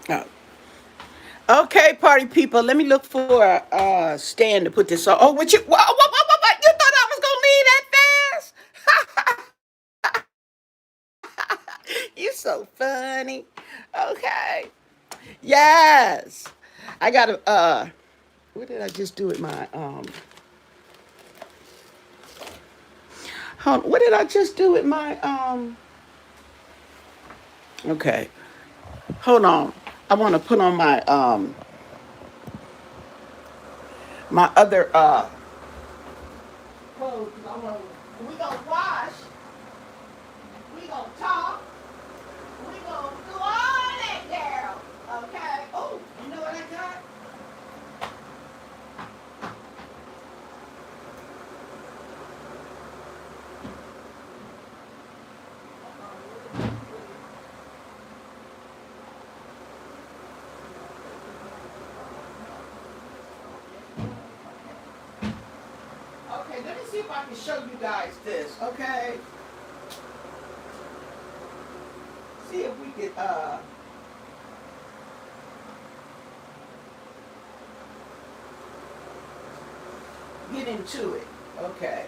Oh. Okay, party people. Let me look for a stand to put this on. Oh, what you? What? You thought I was gonna leave that fast? You so funny. Okay. Yes. I gotta. What did I just do with my What did I just do with my Okay. Hold on. I want to put on my other clothes. We gonna wash. We gonna talk. We gonna do all that, girl. Okay. Oh, you know what I got? Okay, let me see if I can show you guys this. Okay. See if we can get into it. Okay.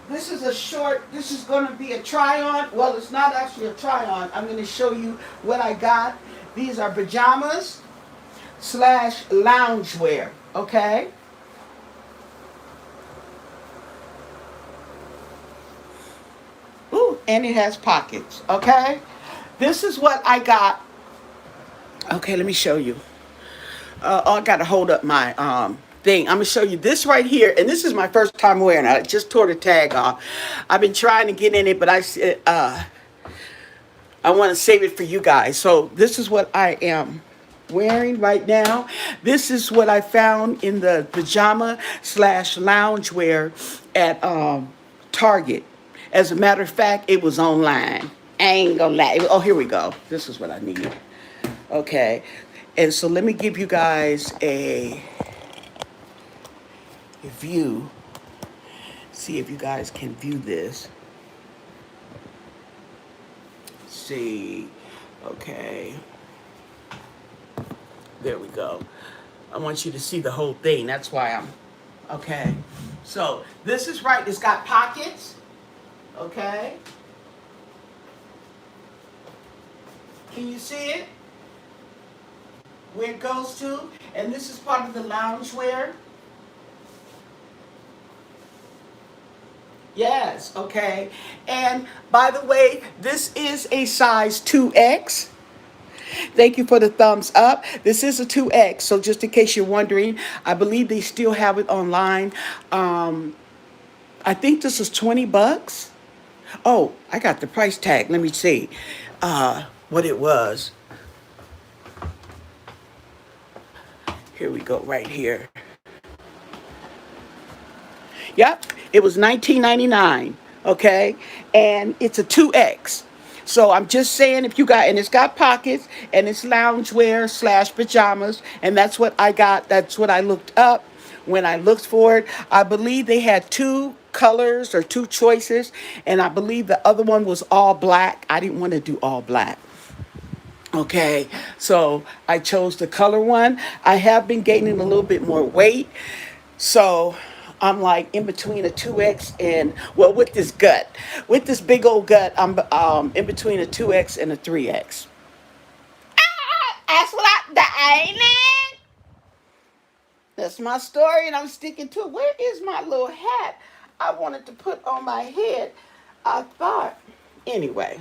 This is a short, this is going to be a try on. Well, it's not actually a try on. I'm going to show you what I got. These are pajamas slash loungewear. Okay. Ooh, and it has pockets. Okay. This is what I got. Okay, let me show you. I got to hold up my thing. I'm gonna show you this right here, and this is my first time wearing it. I just tore the tag off. I've been trying to get in it, but I want to save it for you guys. So this is what I am wearing right now. This is what I found in the pajama slash loungewear at Target. As a matter of fact, it was online. I ain't gonna lie. Oh, here we go. This is what I need. Okay. And so let me give you guys a view. See if you guys can view this. See. Okay. There we go. I want you to see the whole thing. That's why I'm okay. So this is right. It's got pockets. Okay. Can you see it? Where it goes to? And this is part of the loungewear. Yes, okay. And by the way, this is a size 2X. Thank you for the thumbs up. This is a 2X, so just in case you're wondering, I believe they still have it online. Um, I think this is 20 bucks. Oh, I got the price tag. Let me see what it was. Here we go, right here. Yep, it was 19.99. Okay, and it's a 2X. So I'm just saying, if you got, and it's got pockets, and it's loungewear slash pajamas, and that's what I got. That's what I looked up when I looked for it. I believe they had two colors or two choices, and I believe the other one was all black. I didn't want to do all black. Okay, so I chose the color one. I have been gaining a little bit more weight, so I'm like in between a 2X and, well, with this gut, with this big old gut, I'm in between a 2X and a 3X. That's what the ain't. That's my story, and I'm sticking to it. Where is my little hat I wanted to put on my head? I thought, anyway.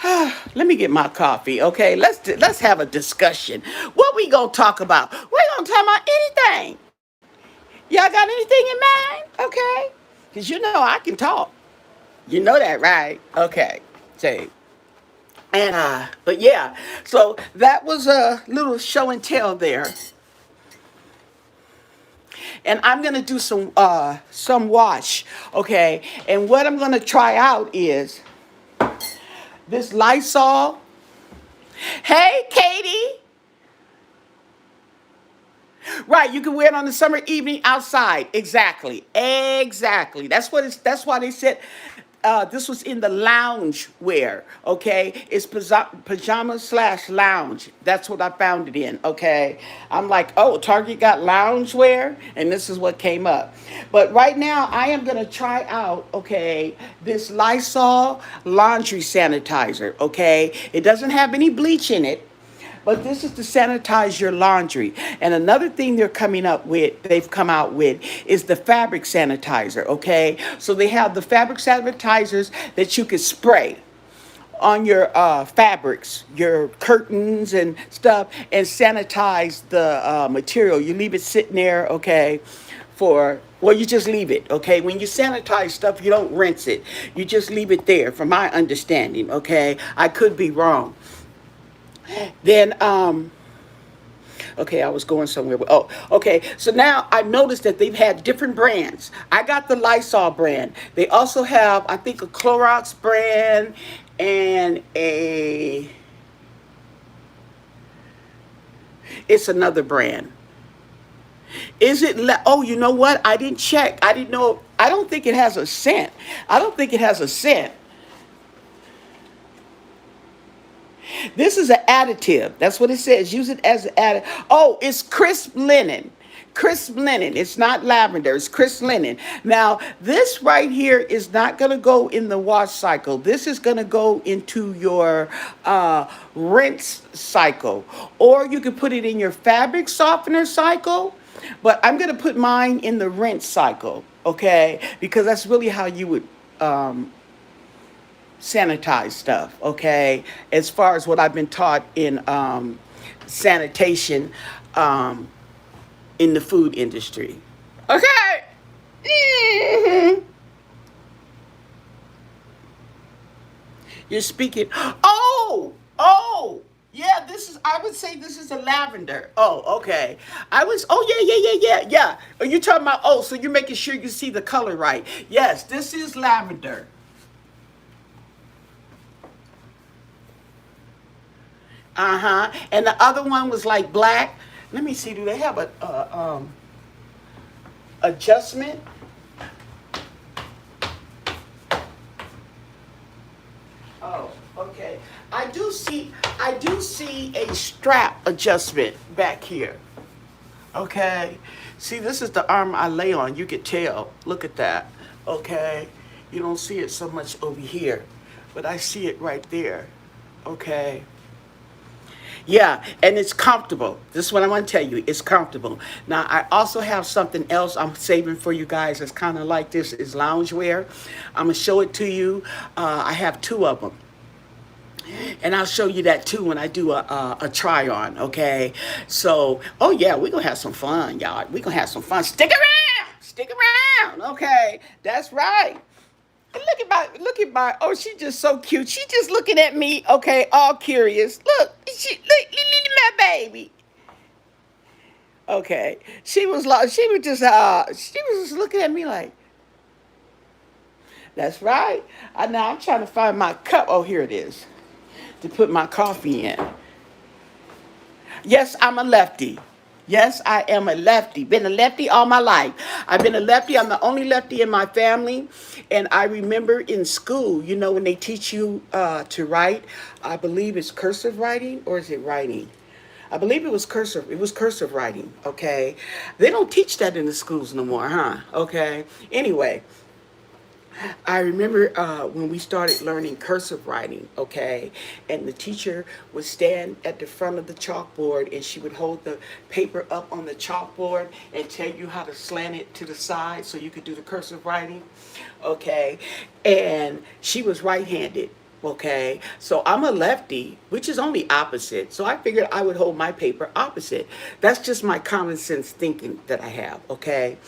Let me get my coffee, okay? Let's have a discussion. What we gonna talk about? We gonna talk about anything. Y'all got anything in mind? Okay, cause you know I can talk. You know that, right? Okay. Say, and but yeah. So that was a little show and tell there, and I'm gonna do some wash, okay? And what I'm gonna try out is this Lysol. Hey, Katie. Right, you can wear it on the summer evening outside. Exactly. Exactly. That's what it's that's why they said This was in the lounge wear, okay? It's pajama slash lounge. That's what I found it in, okay? I'm like, oh, Target got lounge wear, and this is what came up. But right now, I am gonna try out, okay, this Lysol laundry sanitizer, okay? It doesn't have any bleach in it. But this is to sanitize your laundry. And another thing they've come out with, is the fabric sanitizer, okay? So they have the fabric sanitizers that you can spray on your fabrics, your curtains and stuff, and sanitize the material. You leave it sitting there, okay, well, you just leave it, okay? When you sanitize stuff, you don't rinse it. You just leave it there, from my understanding, okay? I could be wrong. Then, okay, I was going somewhere. Oh, okay. So now I've noticed that they've had different brands. I got the Lysol brand. They also have, I think, a Clorox brand and it's another brand. Oh, you know what? I didn't check. I didn't know. I don't think it has a scent. I don't think it has a scent. This is an additive. That's what it says. Use it as an additive. Oh, it's crisp linen. Crisp linen. It's not lavender. It's crisp linen. Now, this right here is not going to go in the wash cycle. This is going to go into your rinse cycle. Or you could put it in your fabric softener cycle. But I'm going to put mine in the rinse cycle, okay? Because that's really how you would sanitize stuff, okay? As far as what I've been taught in sanitation in the food industry. Okay? Mhm. You're speaking. Oh, yeah, I would say this is a lavender. Oh, okay. Yeah. Are you talking about, so you're making sure you see the color right. Yes, this is lavender. Uh-huh. And the other one was like black. Let me see, do they have a adjustment? Oh, okay. I do see a strap adjustment back here. Okay. See, this is the arm I lay on. You could tell. Look at that. Okay. You don't see it so much over here, but I see it right there. Okay. Yeah, and it's comfortable. This is what I want to tell you. It's comfortable. Now, I also have something else I'm saving for you guys that's kind of like this. Is loungewear. I'm going to show it to you. I have two of them. And I'll show you that too when I do a try on, okay? So, oh yeah, we're going to have some fun, y'all. We're going to have some fun. Stick around, okay? That's right. And look at my, oh, she's just so cute. She just looking at me, okay, all curious. Look at my baby. Okay. She was just looking at me like, that's right. Now I'm trying to find my cup. Oh, here it is. To put my coffee in. Yes, I'm a lefty. Yes, I am a lefty. Been a lefty all my life. I've been a lefty. I'm the only lefty in my family. And I remember in school, when they teach you to write, I believe it's cursive writing, or is it writing? I believe it was cursive. It was cursive writing, okay? They don't teach that in the schools no more, huh? Okay. Anyway, I remember when we started learning cursive writing, okay, and the teacher would stand at the front of the chalkboard and she would hold the paper up on the chalkboard and tell you how to slant it to the side so you could do the cursive writing, okay, and she was right-handed. Okay, so I'm a lefty, which is only opposite. So I figured I would hold my paper opposite. That's just my common sense thinking that I have. Okay,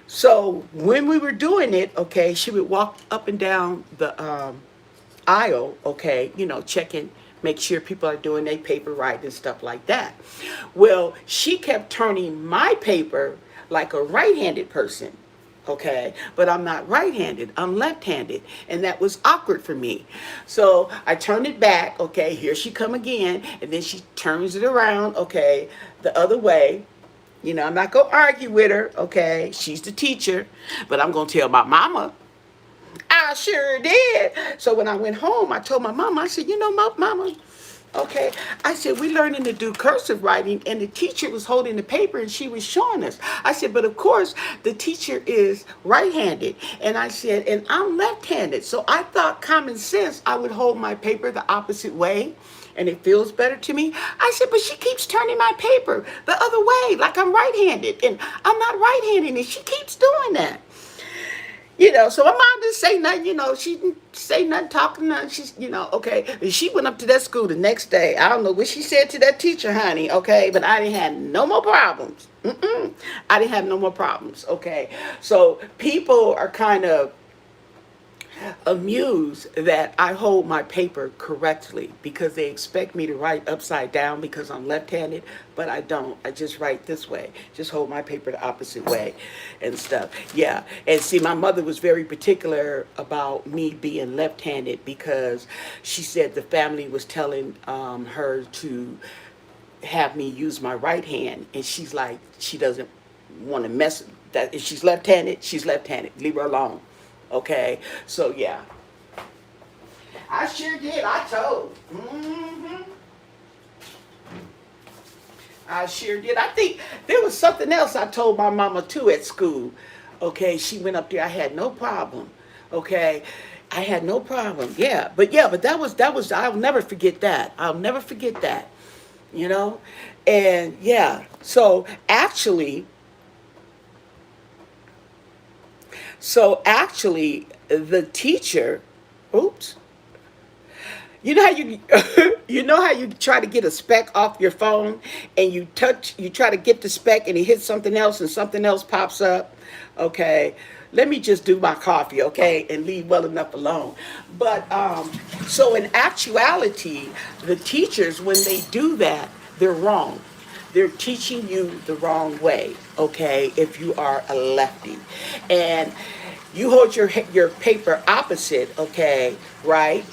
so when we were doing it, okay, she would walk up and down the aisle, okay, checking, make sure people are doing their paper right and stuff like that. Well, she kept turning my paper like a right-handed person. Okay, but I'm not right-handed, I'm left-handed, and that was awkward for me. So I turned it back, okay, here she come again, and then she turns it around, okay, the other way. I'm not gonna argue with her, okay, she's the teacher, but I'm gonna tell my mama, I sure did. So when I went home, I told my mom, I said, you know, mama, okay. I said, we learning to do cursive writing, and the teacher was holding the paper and she was showing us. I said, but of course, the teacher is right-handed. And I said, and I'm left-handed. So I thought common sense, I would hold my paper the opposite way and it feels better to me. I said, but she keeps turning my paper the other way, like I'm right-handed. And I'm not right-handed, and she keeps doing that. So my mom didn't say nothing, she didn't say nothing, talking nothing. She's, okay. And she went up to that school the next day. I don't know what she said to that teacher, honey, okay? But I didn't have no more problems. I didn't have no more problems, okay? So people are kind of amused that I hold my paper correctly because they expect me to write upside down because I'm left-handed, but I don't. I just write this way. Just hold my paper the opposite way and stuff. Yeah. And see, my mother was very particular about me being left-handed because she said the family was telling her to have me use my right hand, and she's like, she doesn't want to mess that. If she's left-handed, she's left-handed. Leave her alone. Okay, so yeah, I sure did. I told. I sure did. I think there was something else I told my mama too at school. Okay, she went up there. I had no problem. Okay, I had no problem. But that was. I'll never forget that. I'll never forget that. And yeah. So actually, the teacher, oops, you know how you, you know how you try to get a speck off your phone, and you try to get the speck, and it hits something else, and something else pops up. Okay, let me just do my coffee, okay, and leave well enough alone. But so in actuality, the teachers, when they do that, they're wrong. They're teaching you the wrong way, okay, if you are a lefty. And you hold your paper opposite, okay, right?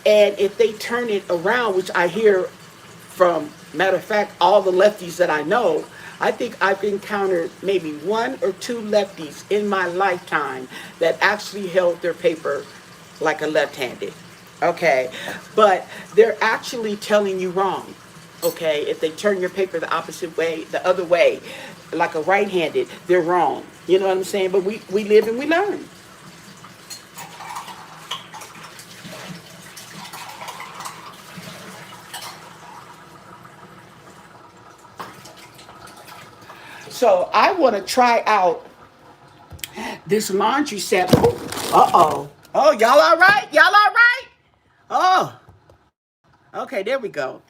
And if they turn it around, which I hear from, matter of fact, all the lefties that I know, I think I've encountered maybe one or two lefties in my lifetime that actually held their paper like a left-handed, okay? But they're actually telling you wrong. Okay, if they turn your paper the opposite way, the other way, like a right-handed, they're wrong. You know what I'm saying? But we live and we learn. So I want to try out this laundry set. Uh-oh. Oh, y'all all right? Y'all all right? Oh, okay, there we go.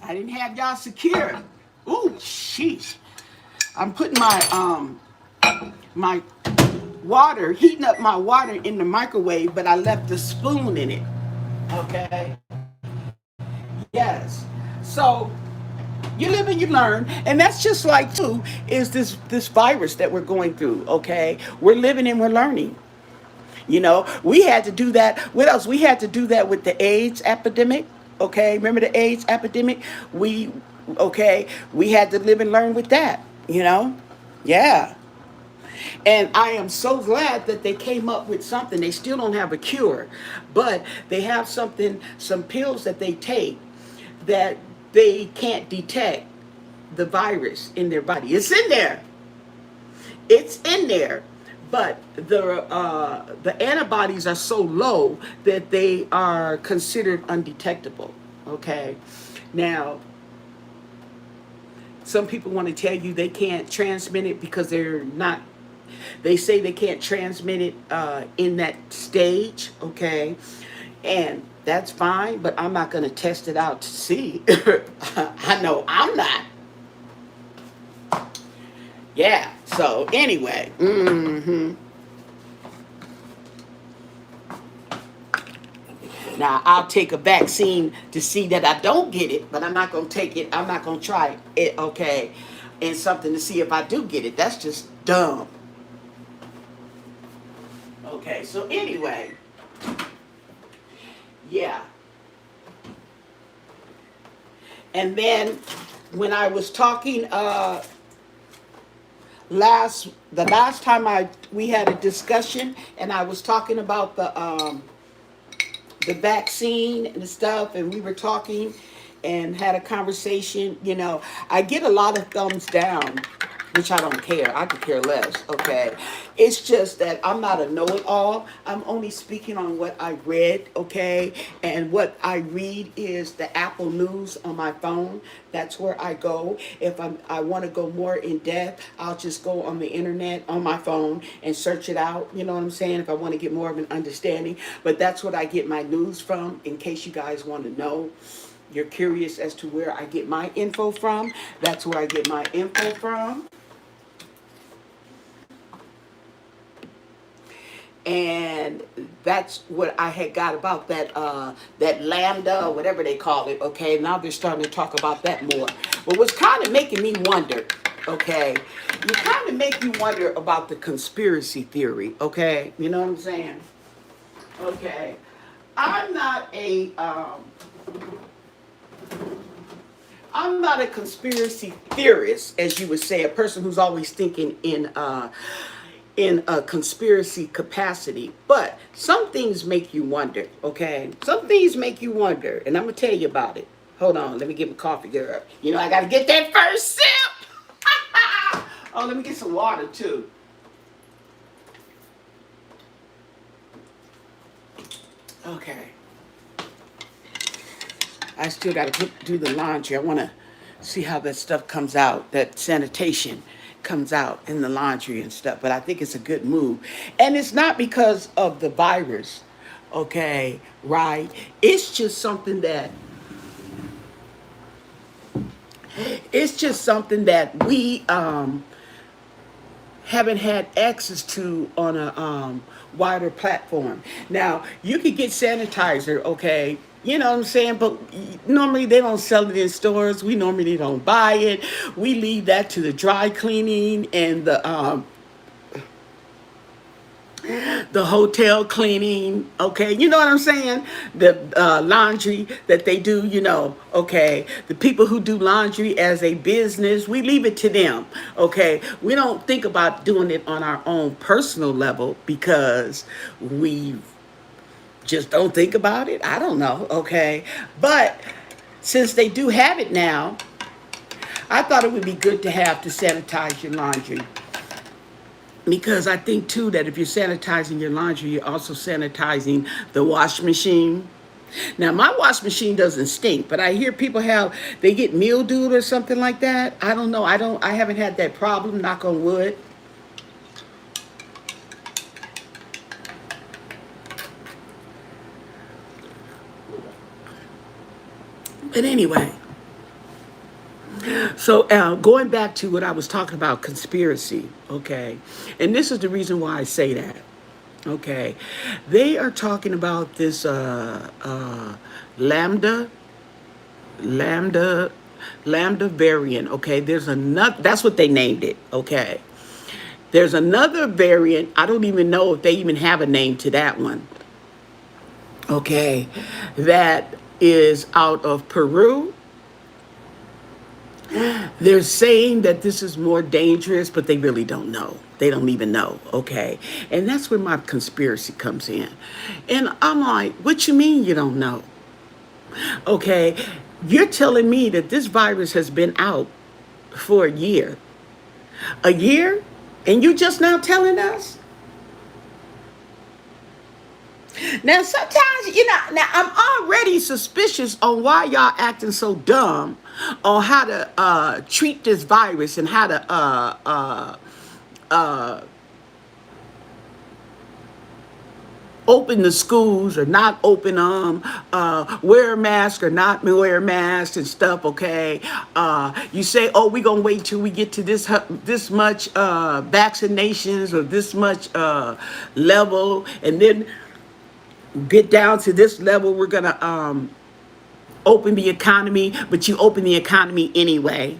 I didn't have y'all secure. Ooh, sheesh. I'm putting my water, heating up my water in the microwave, but I left the spoon in it. Okay. Yes. So you live and you learn, and that's just like too is this virus that we're going through. Okay, we're living and we're learning. We had to do that. What else? We had to do that with the AIDS epidemic. Okay, remember the AIDS epidemic? We had to live and learn with that. Yeah. And I am so glad that they came up with something. They still don't have a cure, but they have some pills that they take that they can't detect the virus in their body. It's in there. It's in there. But the antibodies are so low that they are considered undetectable. Okay. Now, some people want to tell you they can't transmit it because they're not. They say they can't transmit it in that stage. Okay. And that's fine, but I'm not going to test it out to see. I know I'm not. Yeah. So anyway. Now I'll take a vaccine to see that I don't get it, but I'm not going to take it. I'm not going to try it. Okay. And something to see if I do get it. That's just dumb. Okay. So anyway. Yeah. And then when I was talking the last time we had a discussion, and I was talking about the vaccine and stuff, and we were talking and had a conversation. I get a lot of thumbs down, which I don't care. I could care less. Okay, it's just that I'm not a know-it-all. I'm only speaking on what I read. Okay, and what I read is the Apple News on my phone. That's where I go. If I want to go more in depth, I'll just go on the internet on my phone and search it out. You know what I'm saying? If I want to get more of an understanding. But that's what I get my news from, in case you guys want to know. You're curious as to where I get my info from. That's where I get my info from. And that's what I had got about that lambda or whatever they call it. Okay, now they're starting to talk about that more. But what's kind of making me wonder, okay, you kind of make you wonder about the conspiracy theory. Okay, you know what I'm saying? Okay, I'm not a I'm not a conspiracy theorist, as you would say, a person who's always thinking in a conspiracy capacity. But some things make you wonder, okay? Some things make you wonder, and I'm gonna tell you about it. Hold on, let me get my coffee, girl. I gotta get that first sip. Oh, let me get some water too. Okay. I still gotta do the laundry. I wanna see how that stuff comes out, that sanitation comes out in the laundry and stuff. But I think it's a good move. And it's not because of the virus, okay, right? It's just something that we haven't had access to on a wider platform. Now, you could get sanitizer, okay? You know what I'm saying? But normally they don't sell it in stores. We normally don't buy it. We leave that to the dry cleaning and the hotel cleaning, okay? You know what I'm saying? The laundry that they do, okay? The people who do laundry as a business, we leave it to them, okay? We don't think about doing it on our own personal level because we just don't think about it. I don't know, okay? But since they do have it now, I thought it would be good to have to sanitize your laundry. Because I think too that if you're sanitizing your laundry, you're also sanitizing the wash machine. Now my wash machine doesn't stink, but I hear people they get mildewed or something like that. I don't know. I haven't had that problem, knock on wood. But anyway, so going back to what I was talking about, conspiracy, okay? And this is the reason why I say that. Okay, they are talking about this lambda, lambda, lambda variant. Okay, there's another. That's what they named it. Okay, there's another variant. I don't even know if they even have a name to that one. Okay, that is out of Peru. They're saying that this is more dangerous, but they really don't know. They don't even know, okay? And that's where my conspiracy comes in. And I'm like, what you mean you don't know? Okay, you're telling me that this virus has been out for a year. A year? And you just now telling us? Now, sometimes, now I'm already suspicious on why y'all acting so dumb on how to treat this virus and how to open the schools or not open them, wear a mask or not wear a mask and stuff, okay? You say, oh, we're going to wait till we get to this much vaccinations or this much level, and then get down to this level, we're going to open the economy, but you open the economy anyway,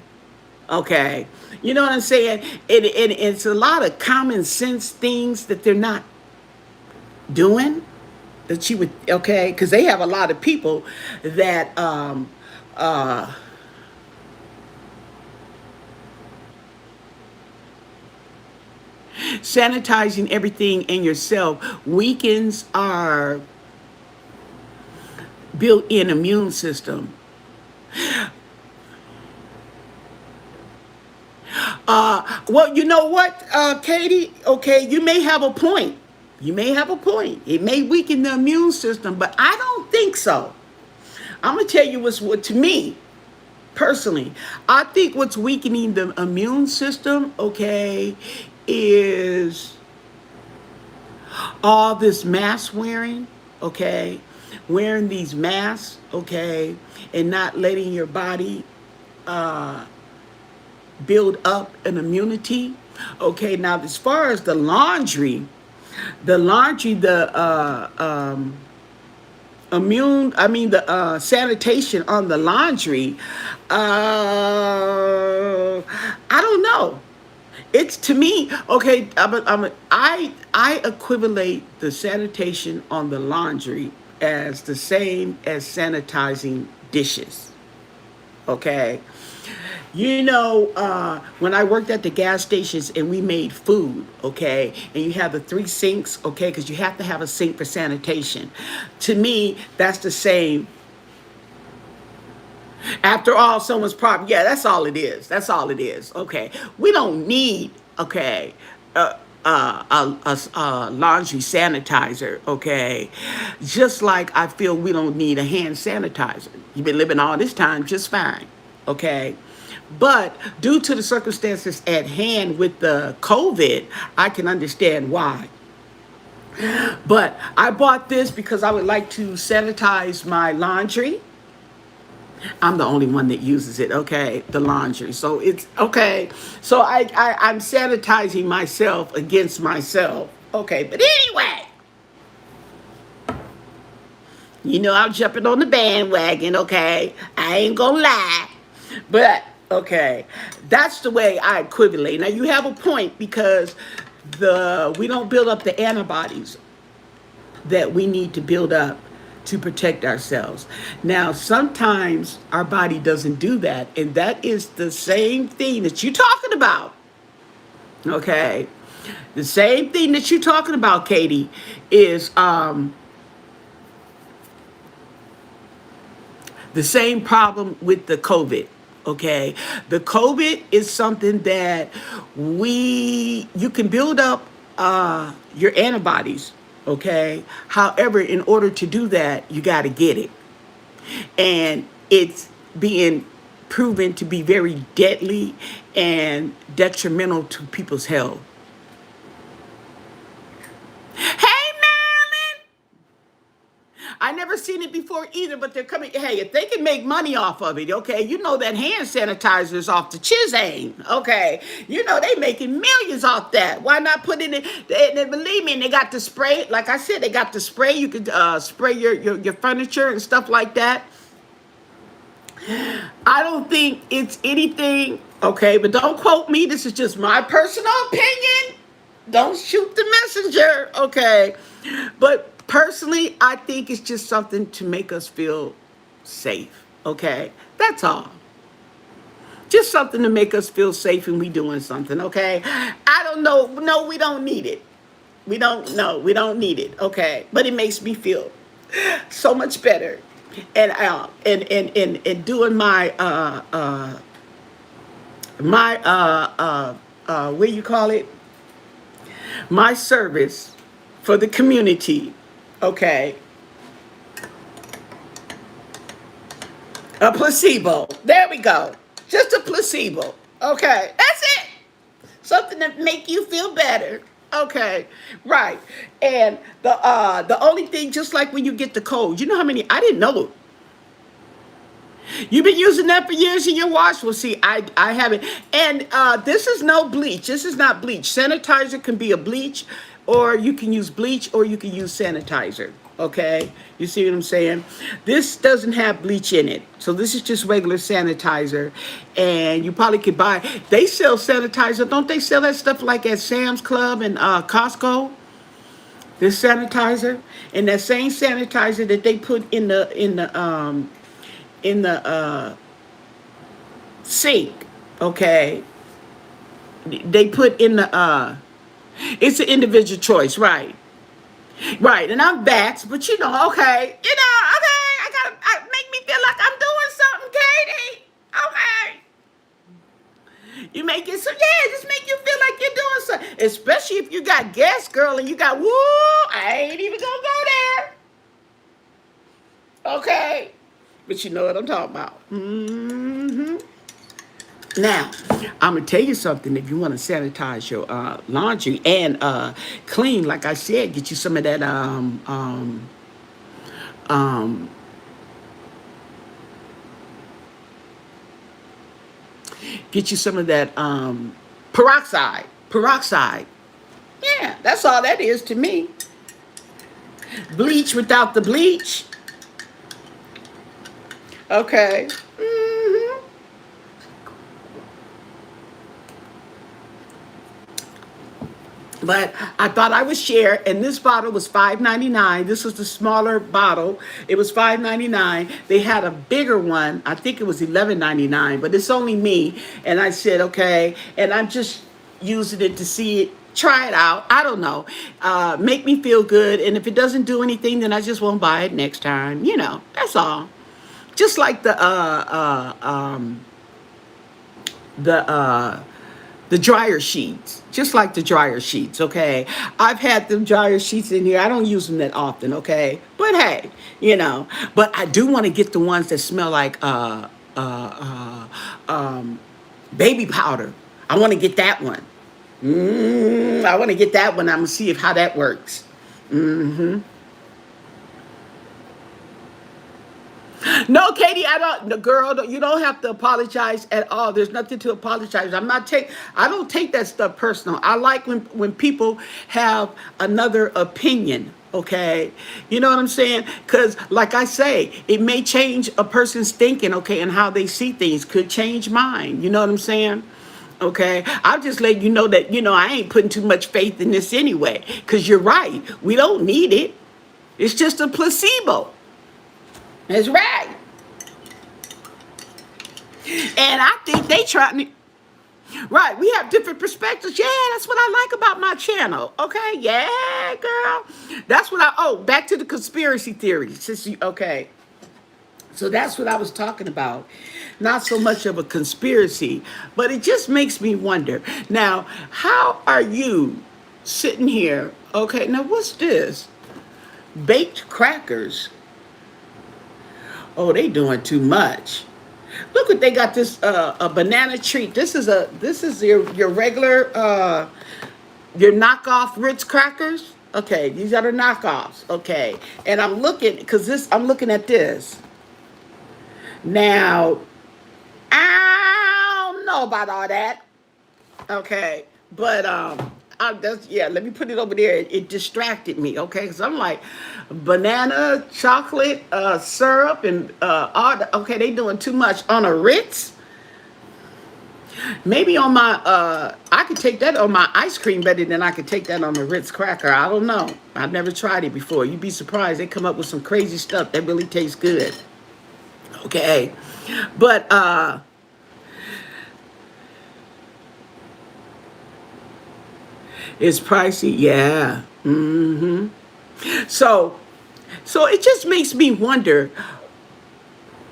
okay? You know what I'm saying? It's a lot of common sense things that they're not doing that you would, okay? Because they have a lot of people that Sanitizing everything in yourself weakens our built-in immune system. Well, you know what, Katie? Okay, you may have a point. You may have a point. It may weaken the immune system, but I don't think so. I'm gonna tell you what to me personally. I think what's weakening the immune system, okay, is all this mask wearing, okay, wearing these masks, okay, and not letting your body build up an immunity. Okay, now as far as the immune, I mean the sanitation on the laundry, I don't know. It's to me, okay, I equivalate the sanitation on the laundry as the same as sanitizing dishes. Okay. You know, when I worked at the gas stations and we made food, okay, and you have the 3 sinks, okay, because you have to have a sink for sanitation. To me, that's the same. After all, someone's property. Yeah, that's all it is. That's all it is. Okay, we don't need, okay, a laundry sanitizer. Okay, just like I feel we don't need a hand sanitizer. You've been living all this time just fine. Okay. But due to the circumstances at hand with the COVID, I can understand why. But I bought this because I would like to sanitize my laundry. I'm the only one that uses it, okay? The laundry. So it's okay. So I'm sanitizing myself against myself. Okay, but anyway, you know I'm jumping on the bandwagon, okay? I ain't gonna lie. But okay, that's the way I equivalate. Now you have a point because we don't build up the antibodies that we need to build up to protect ourselves. Now sometimes our body doesn't do that, and that is the same thing that you're talking about. Okay, the same thing that you're talking about, Katie, is the same problem with the COVID. Okay, the COVID is something that you can build up your antibodies. Okay, however, in order to do that, you got to get it, and it's being proven to be very deadly and detrimental to people's health. Hey, Marilyn! I never seen it before either, but they're coming. Hey, if they can make money off of it, okay, you know that hand sanitizer is off the chisane, okay? You know they making millions off that. Why not put in it? They believe me, and they got the spray. Like I said, they got the spray. You could spray your furniture and stuff like that. I don't think it's anything, okay, but don't quote me. This is just my personal opinion. Don't shoot the messenger, okay? But personally, I think it's just something to make us feel safe, okay? That's all. Just something to make us feel safe and we doing something, okay? I don't know. No, we don't need it. We don't need it, okay? But it makes me feel so much better. And doing my what do you call it? My service for the community. Okay. A placebo. There we go. Just a placebo. Okay. That's it. Something to make you feel better. Okay. Right. And the only thing, just like when you get the cold, you know how many, I didn't know. You've been using that for years in your wash. Well, see, I haven't. And this is no bleach. This is not bleach. Sanitizer can be a bleach, or you can use bleach, or you can use sanitizer. Okay? You see what I'm saying? This doesn't have bleach in it. So this is just regular sanitizer. And you probably could buy, they sell sanitizer. Don't they sell that stuff like at Sam's Club and Costco? This sanitizer. And that same sanitizer that they put in the sink, okay, they put in the It's an individual choice, right? Right, and I'm vaxxed, but okay, I gotta make me feel like I'm doing something, Katie. Okay. You make it so, yeah, just make you feel like you're doing something. Especially if you got gas, girl, and you got, woo, I ain't even gonna go there. Okay. But you know what I'm talking about. Now, I'm gonna tell you something. If you want to sanitize your laundry and clean, like I said, get you some of that um, get you some of that peroxide. Peroxide. Yeah, that's all that is to me. Bleach without the bleach. Okay. But I thought I would share, and this bottle was $5.99. This was the smaller bottle. It was $5.99. They had a bigger one. I think it was $11.99, but it's only me. And I said, okay. And I'm just using it to see it, try it out. I don't know. Make me feel good. And if it doesn't do anything, then I just won't buy it next time. That's all. Just like the the dryer sheets, just like the dryer sheets. Okay, I've had them dryer sheets in here. I don't use them that often. Okay, but hey, but I do want to get the ones that smell like uh, baby powder. I want to get that one. I want to get that one. I'm gonna see if how that works. No, Katie, I don't. The girl, you don't have to apologize at all. There's nothing to apologize. I don't take that stuff personal. I like when people have another opinion. Okay, you know what I'm saying? Because, like I say, it may change a person's thinking. Okay, and how they see things could change mine. You know what I'm saying? Okay, I'll just let you know that I ain't putting too much faith in this anyway. Because you're right, we don't need it. It's just a placebo. That's right. And I think they try me. Right, we have different perspectives. Yeah, that's what I like about my channel. Okay, yeah, girl. That's what back to the conspiracy theories. Okay. So that's what I was talking about. Not so much of a conspiracy, but it just makes me wonder. Now, how are you sitting here? Okay, now what's this? Baked crackers. Oh, they doing too much. Look what they got, this a banana treat. This is your regular your knockoff Ritz crackers. Okay, these are the knockoffs. Okay, and I'm looking at this. Now, I don't know about all that. Okay, but let me put it over there. It distracted me, okay? Because I'm like, banana, chocolate, syrup, and okay, they doing too much on a Ritz. Maybe on my, I could take that on my ice cream better than I could take that on the Ritz cracker. I don't know. I've never tried it before. You'd be surprised. They come up with some crazy stuff that really tastes good. Okay, but it's pricey, yeah. So, it just makes me wonder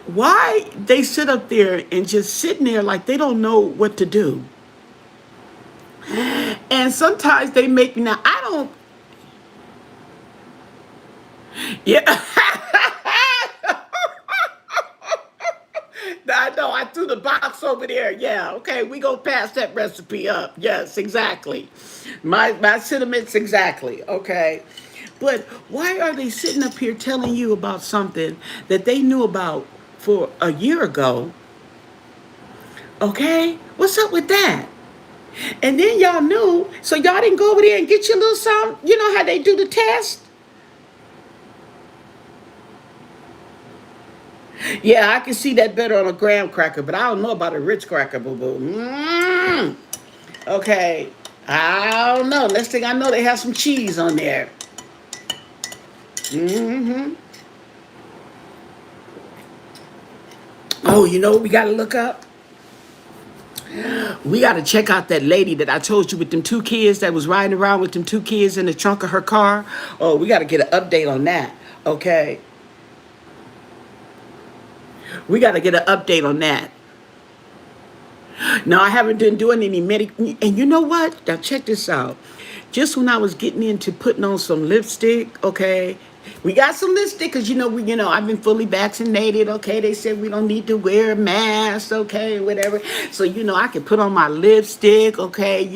why they sit up there and just sitting there like they don't know what to do. And sometimes they make me, now I don't, yeah. I know, I threw the box over there. Yeah, okay, we gonna pass that recipe up. Yes, exactly. My sentiments, exactly. Okay. But why are they sitting up here telling you about something that they knew about for a year ago? Okay? What's up with that? And then y'all knew, so y'all didn't go over there and get your little something. You know how they do the test? Yeah, I can see that better on a graham cracker, but I don't know about a Ritz cracker, boo-boo. Okay. I don't know. Next thing I know, they have some cheese on there. Oh, you know what we got to look up? We got to check out that lady that I told you with them two kids that was riding around with them two kids in the trunk of her car. Oh, we got to get an update on that. Okay. We got to get an update on that. Now, I haven't been doing any and you know what? Now, check this out. Just when I was getting into putting on some lipstick, okay, we got some lipstick because, I've been fully vaccinated, okay? They said we don't need to wear a mask, okay, whatever. So, I can put on my lipstick, okay,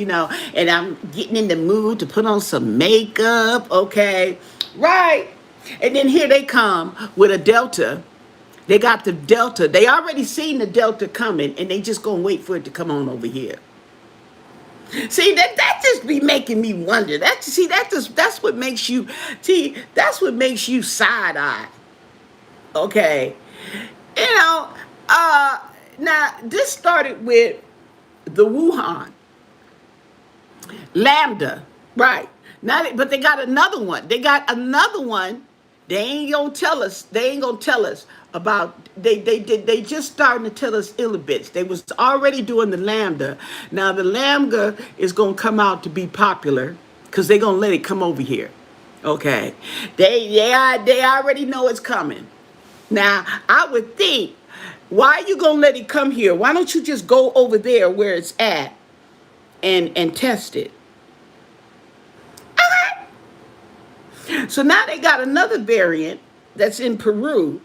and I'm getting in the mood to put on some makeup, okay? Right. And then here they come with a Delta. They got the Delta. They already seen the Delta coming, and they just gonna wait for it to come on over here. See, that just be making me wonder. That's what makes you side eye. Okay. You know, now this started with the Wuhan Lambda, right? But they got another one. They ain't gonna tell us. They ain't gonna tell us about. They just starting to tell us ill bits. They was already doing the Lambda. Now the Lambda is gonna come out to be popular because they gonna let it come over here. Okay, they already know it's coming. Now I would think, why are you gonna let it come here? Why don't you just go over there where it's at and test it? So now they got another variant that's in Peru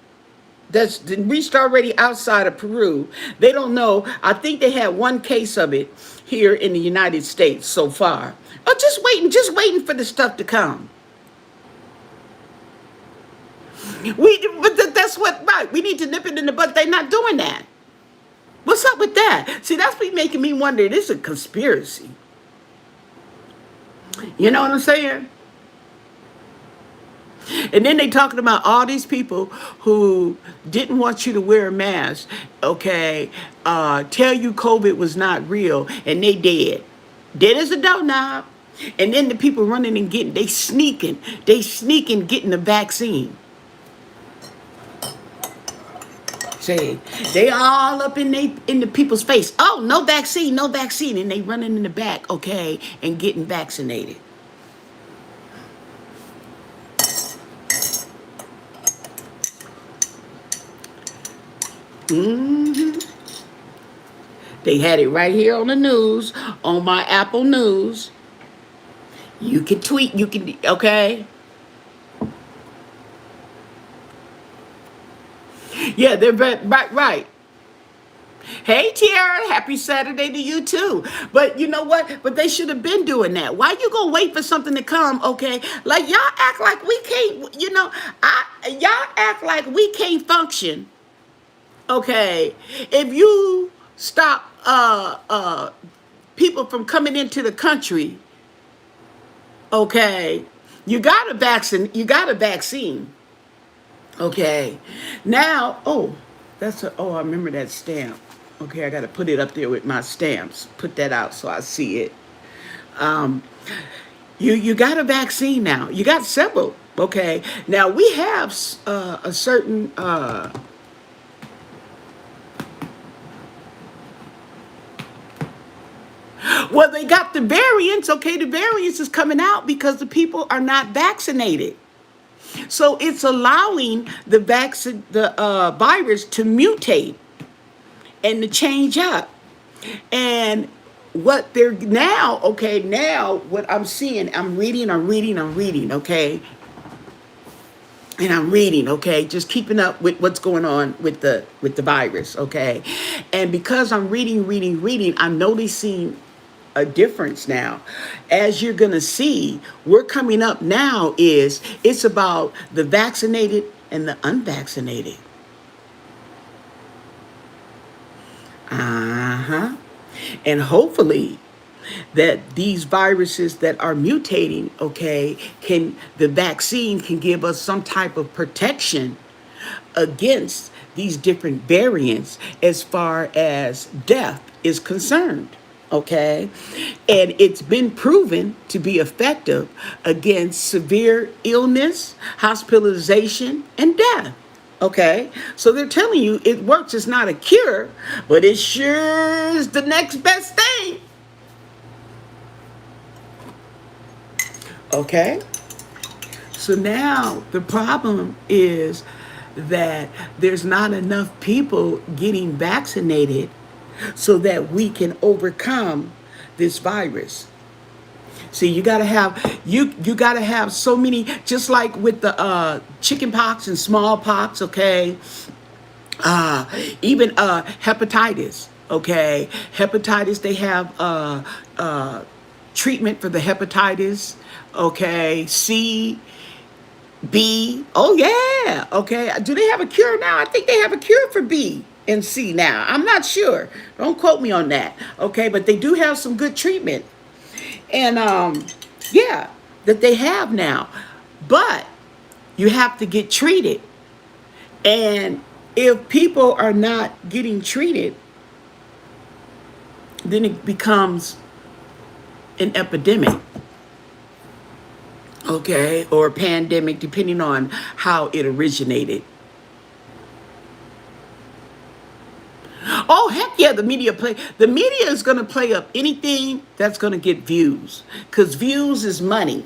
that's reached already outside of Peru. They don't know. I think they had one case of it here in the United States so far. Oh, just waiting for the stuff to come. That's right. We need to nip it in the bud. They're not doing that. What's up with that? See, that's what making me wonder. This is a conspiracy. You know what I'm saying? And then they talking about all these people who didn't want you to wear a mask, okay, tell you COVID was not real, and they dead. Dead as a doorknob. And then the people running and they sneaking getting the vaccine. Say, they all up in the people's face. Oh, no vaccine, and they running in the back, okay, and getting vaccinated. Mm-hmm. They had it right here on the news, on my Apple News. You can tweet, okay? Yeah, they're right. Hey, Tiara, happy Saturday to you too. But you know what? But they should have been doing that. Why you gonna wait for something to come, okay? Like y'all act like we can't, y'all act like we can't function. Okay, if you stop people from coming into the country, okay, you got a vaccine. Okay, now, I remember that stamp. Okay, I got to put it up there with my stamps. Put that out so I see it. You got a vaccine now. You got several. Okay, now we have a certain. Well, they got the variants. Okay, the variants is coming out because the people are not vaccinated. So it's allowing the virus to mutate and to change up. And what they're now, what I'm seeing, I'm reading, okay? And I'm reading, okay, just keeping up with what's going on with the virus, okay? And because I'm reading, I'm noticing a difference now. As you're gonna see, we're coming up now it's about the vaccinated and the unvaccinated. And hopefully that these viruses that are mutating, okay, the vaccine can give us some type of protection against these different variants as far as death is concerned. Okay, and it's been proven to be effective against severe illness, hospitalization, and death. Okay, so they're telling you it works. It's not a cure, but it sure is the next best thing. Okay? So now the problem is that there's not enough people getting vaccinated so that we can overcome this virus. See, you gotta have so many, just like with the chicken pox and smallpox, okay? uh Even hepatitis, okay? Hepatitis, they have treatment for the hepatitis, okay? C, B. Oh yeah. Okay. Do they have a cure now? I think they have a cure for B and C now. I'm not sure. Don't quote me on that. Okay, but they do have some good treatment. And yeah, that they have now. But you have to get treated. And if people are not getting treated, then it becomes an epidemic, okay, or a pandemic, depending on how it originated. Oh heck yeah, the media is gonna play up anything that's gonna get views. Cause views is money.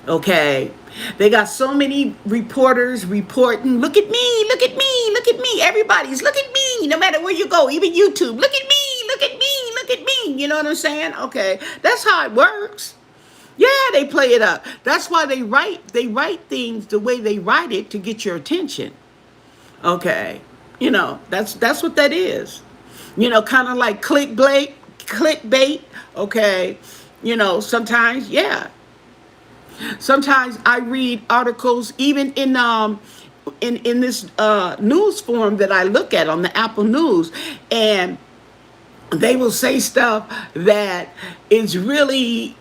Okay. They got so many reporters reporting, look at me, look at me, look at me. Everybody's look at me, no matter where you go, even YouTube. Look at me, look at me, look at me. You know what I'm saying? Okay. That's how it works. Yeah, they play it up. That's why they write things the way they write it to get your attention. Okay. That's what that is. Kind of like clickbait, okay? Sometimes, yeah. Sometimes I read articles even in this news forum that I look at on the Apple News, and they will say stuff that is really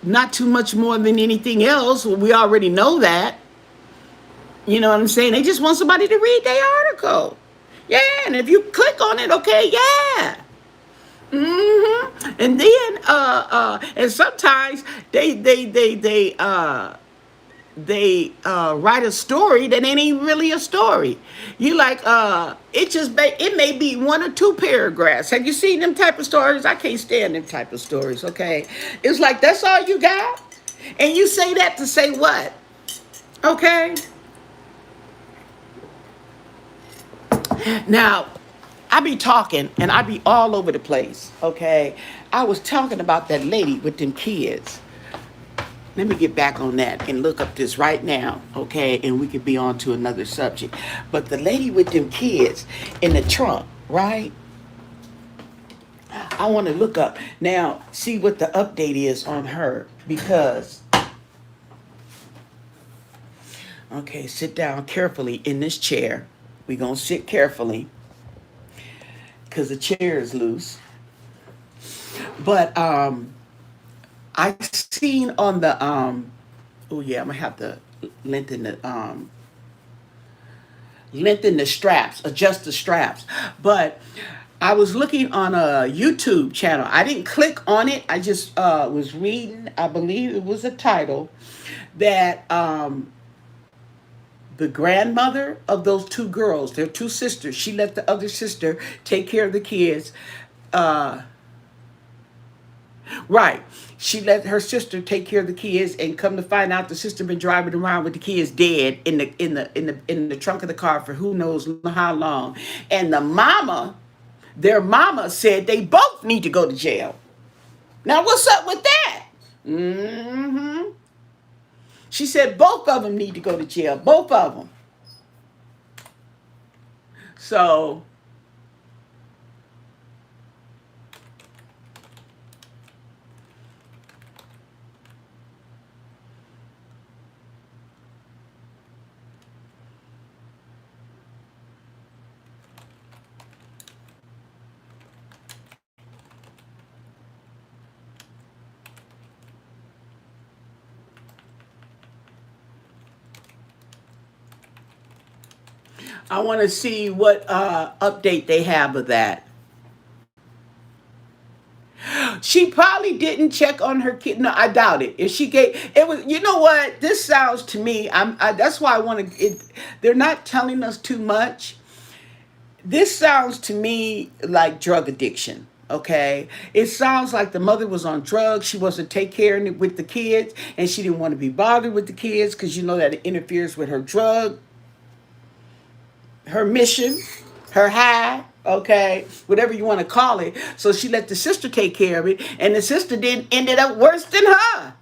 not too much more than anything else. Well, we already know that. You know what I'm saying? They just want somebody to read their article. Yeah, and if you click on it, okay, yeah. And then and sometimes they write a story that ain't even really a story. You like it may be one or two paragraphs. Have you seen them type of stories? I can't stand them type of stories, okay? It's like that's all you got? And you say that to say what? Okay? Now, I be talking and I be all over the place, okay? I was talking about that lady with them kids. Let me get back on that and look up this right now, okay? And we could be on to another subject. But the lady with them kids in the trunk, right? I want to look up now, see what the update is on her, because okay, sit down carefully in this chair. We're going to sit carefully because the chair is loose. But I seen on the oh yeah, I'm gonna have to lengthen the straps, adjust the straps. But I was looking on a YouTube channel. I didn't click on it. I just was reading. I believe it was a title that the grandmother of those two girls, they're two sisters. She let the other sister take care of the kids. Uh, Right. She let her sister take care of the kids, and come to find out, the sister been driving around with the kids dead in the trunk of the car for who knows how long. And their mama said they both need to go to jail. Now what's up with that? She said both of them need to go to jail. Both of them. So I want to see what update they have of that. She probably didn't check on her kid. No, I doubt it. If she gave it was, you know what? This sounds to me. That's why I want to. They're not telling us too much. This sounds to me like drug addiction. Okay, it sounds like the mother was on drugs. She wasn't take care with the kids, and she didn't want to be bothered with the kids because you know that it interferes with her drug, her mission, her high. Okay, whatever you want to call it. So she let the sister take care of it, and the sister then ended up worse than her.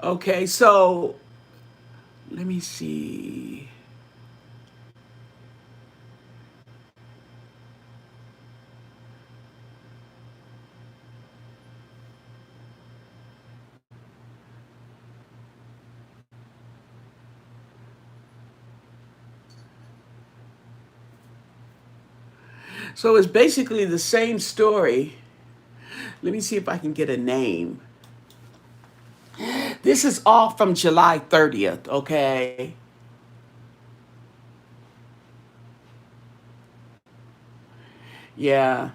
Okay, so let me see. So it's basically the same story. Let me see if I can get a name. This is all from July 30th, okay? Yeah.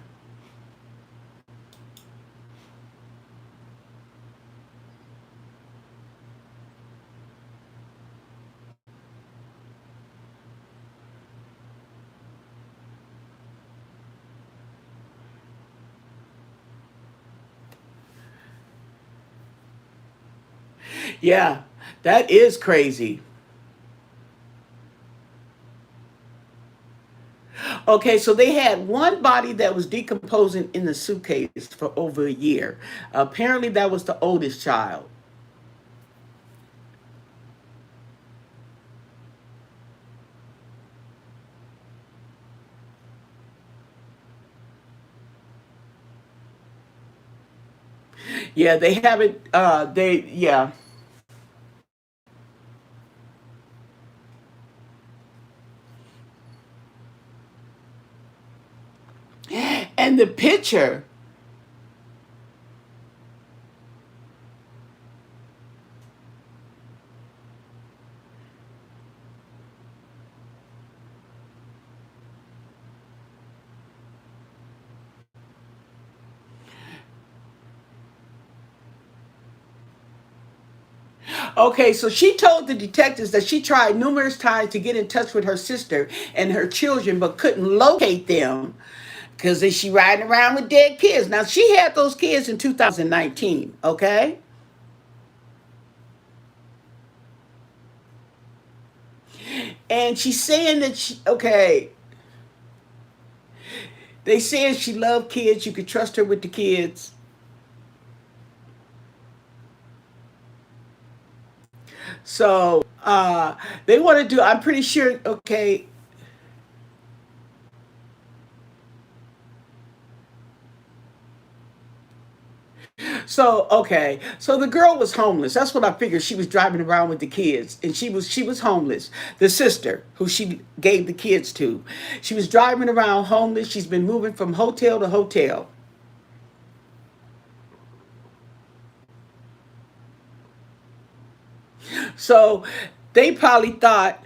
Yeah. That is crazy. Okay, so they had one body that was decomposing in the suitcase for over a year. Apparently, that was the oldest child. Yeah, they haven't. Yeah. And the picture. Okay, so she told the detectives that she tried numerous times to get in touch with her sister and her children, but couldn't locate them because she riding around with dead kids. Now she had those kids in 2019. Okay, and she's saying that they saying she loved kids. You could trust her with the kids. So they want to do. I'm pretty sure. Okay, so the girl was homeless. That's what I figured. She was driving around with the kids, and she was homeless. The sister who she gave the kids to, she was driving around homeless. She's been moving from hotel to hotel. So they probably thought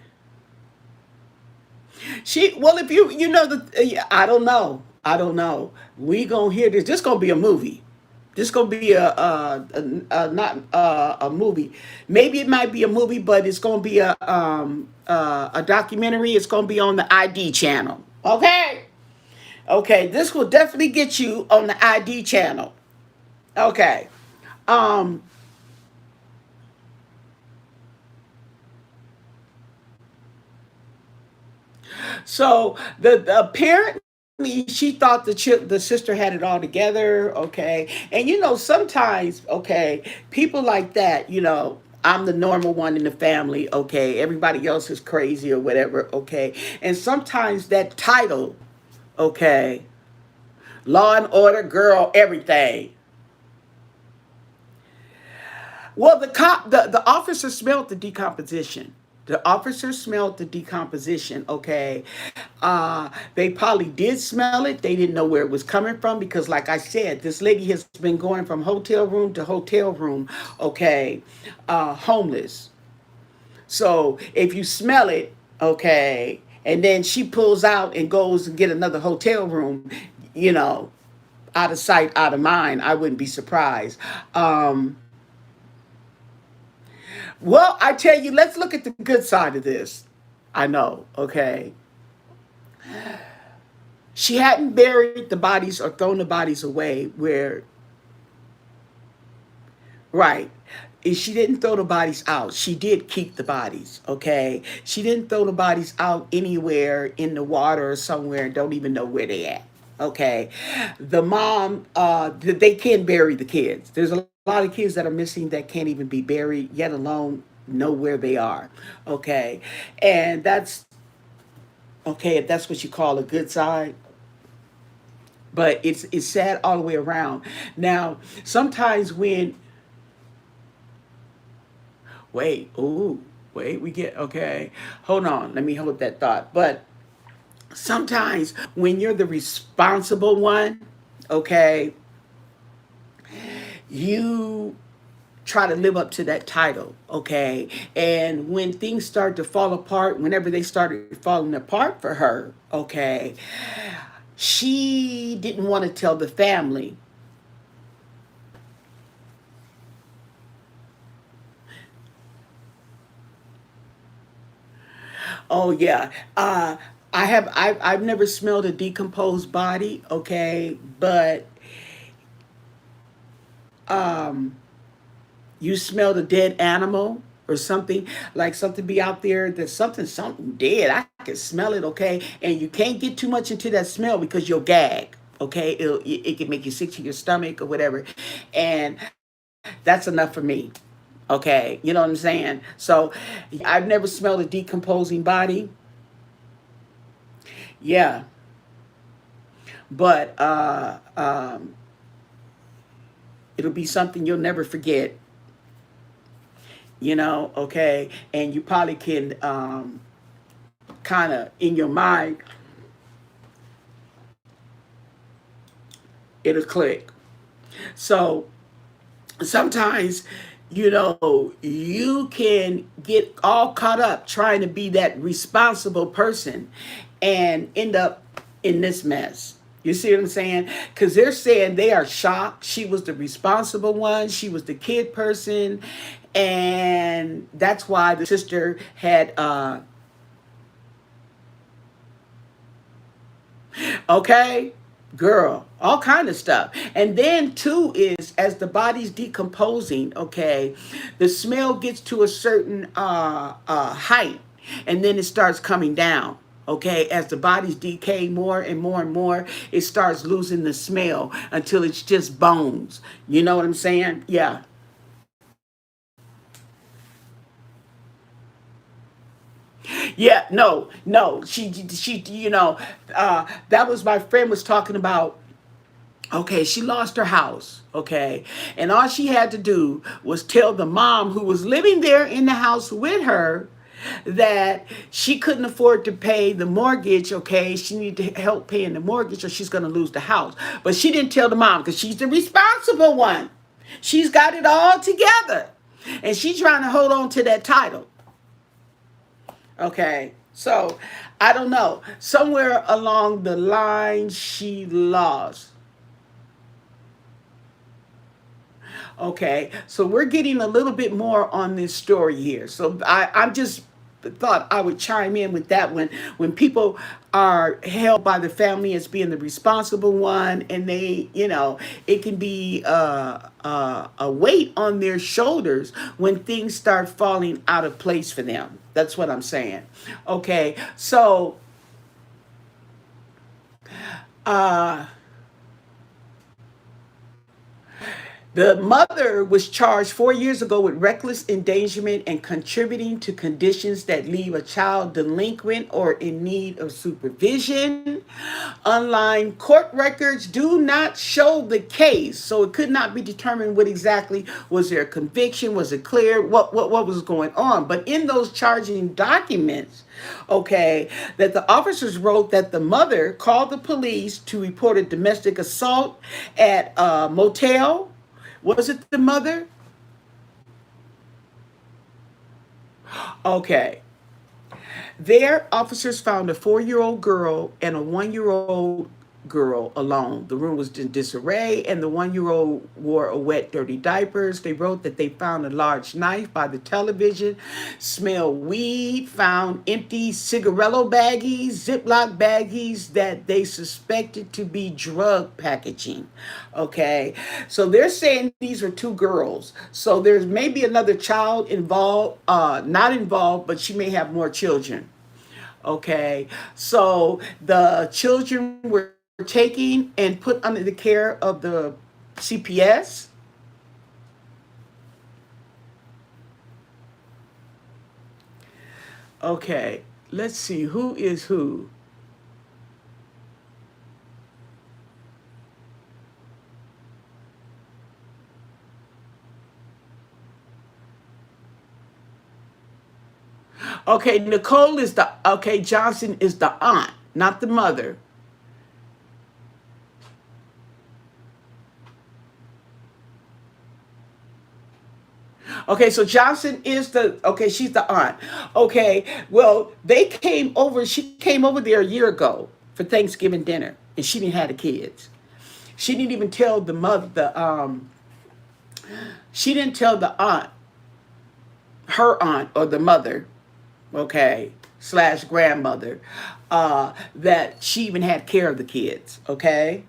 she. Well, if you know the, I don't know. I don't know. We gonna hear this. This gonna be a movie. This gonna be not a movie. Maybe it might be a movie, but it's gonna be a documentary. It's gonna be on the ID channel. Okay, okay. This will definitely get you on the ID channel. Okay. Um. So apparently she thought the sister had it all together. Okay, and sometimes people like that. I'm the normal one in the family. Okay, everybody else is crazy or whatever. Okay, and sometimes that title. Okay, law and order girl, everything. Well, the officer smelled the decomposition. The officer smelled the decomposition. Okay, they probably did smell it. They didn't know where it was coming from because, like I said, this lady has been going from hotel room to hotel room. Okay, homeless. So if you smell it, okay, and then she pulls out and goes and get another hotel room, you know, out of sight, out of mind. I wouldn't be surprised. Well, I tell you, let's look at the good side of this. I know, okay. She hadn't buried the bodies or thrown the bodies away where, right. She didn't throw the bodies out. She did keep the bodies, okay? She didn't throw the bodies out anywhere in the water or somewhere and don't even know where they at, okay? The mom, they can't bury the kids. There's a lot of kids that are missing that can't even be buried, yet alone know where they are, okay? And that's, okay, if that's what you call a good side, but it's sad all the way around. Now, sometimes when wait, ooh, wait, we get okay. Hold on, let me hold that thought. But sometimes when you're the responsible one, okay, you try to live up to that title, okay? And when things start to fall apart, whenever they started falling apart for her, okay, she didn't want to tell the family. Oh yeah. I've never smelled a decomposed body, okay, but um you smelled a dead animal or something, like something be out there that something dead. I can smell it, okay, and you can't get too much into that smell because you'll gag, okay. It can make you sick to your stomach or whatever, and that's enough for me, okay. You know what I'm saying? So I've never smelled a decomposing body. Yeah, but it'll be something you'll never forget, okay, and you probably can kind of in your mind it'll click. So sometimes, you can get all caught up trying to be that responsible person and end up in this mess. You see what I'm saying? Because they're saying they are shocked. She was the responsible one, she was the kid person. And that's why the sister had okay, girl, all kind of stuff. And then too is as the body's decomposing, okay, the smell gets to a certain height, and then it starts coming down. Okay, as the body's decay more and more and more, it starts losing the smell until it's just bones. You know what I'm saying? Yeah. Yeah, no, no. She, that was my friend was talking about. Okay, she lost her house. Okay, and all she had to do was tell the mom who was living there in the house with her that she couldn't afford to pay the mortgage. Okay, she needed help paying the mortgage or she's going to lose the house. But she didn't tell the mom because she's the responsible one. She's got it all together, and she's trying to hold on to that title. Okay, so I don't know. Somewhere along the line, she lost. Okay, so we're getting a little bit more on this story here. So I'm just thought I would chime in with that one. When people are held by the family as being the responsible one, and they, it can be a weight on their shoulders when things start falling out of place for them. That's what I'm saying. Okay, so uh, the mother was charged 4 years ago with reckless endangerment and contributing to conditions that leave a child delinquent or in need of supervision. Online court records do not show the case, so it could not be determined what exactly was there a conviction, was it clear, what was going on. But in those charging documents, okay, that the officers wrote that the mother called the police to report a domestic assault at a motel. Was it the mother? Okay. There, officers found a 4-year-old girl and a 1-year-old girl alone. The room was in disarray, and the 1 year old wore a wet, dirty diapers. They wrote that they found a large knife by the television, smelled weed, found empty cigarello baggies, Ziploc baggies that they suspected to be drug packaging. Okay, so they're saying these are two girls. So there's maybe another child involved, not involved, but she may have more children. Okay, so the children were taken and put under the care of the CPS. Okay, let's see who is who. Okay, Nicole is the, okay, Johnson is the aunt, not the mother. Okay, so Johnson is the, okay, she's the aunt. Okay, well, they came over, she came over there a year ago for Thanksgiving dinner, and she didn't have the kids. She didn't even tell the mother, she didn't tell the aunt, her aunt or the mother, okay, slash grandmother, that she even had care of the kids, okay?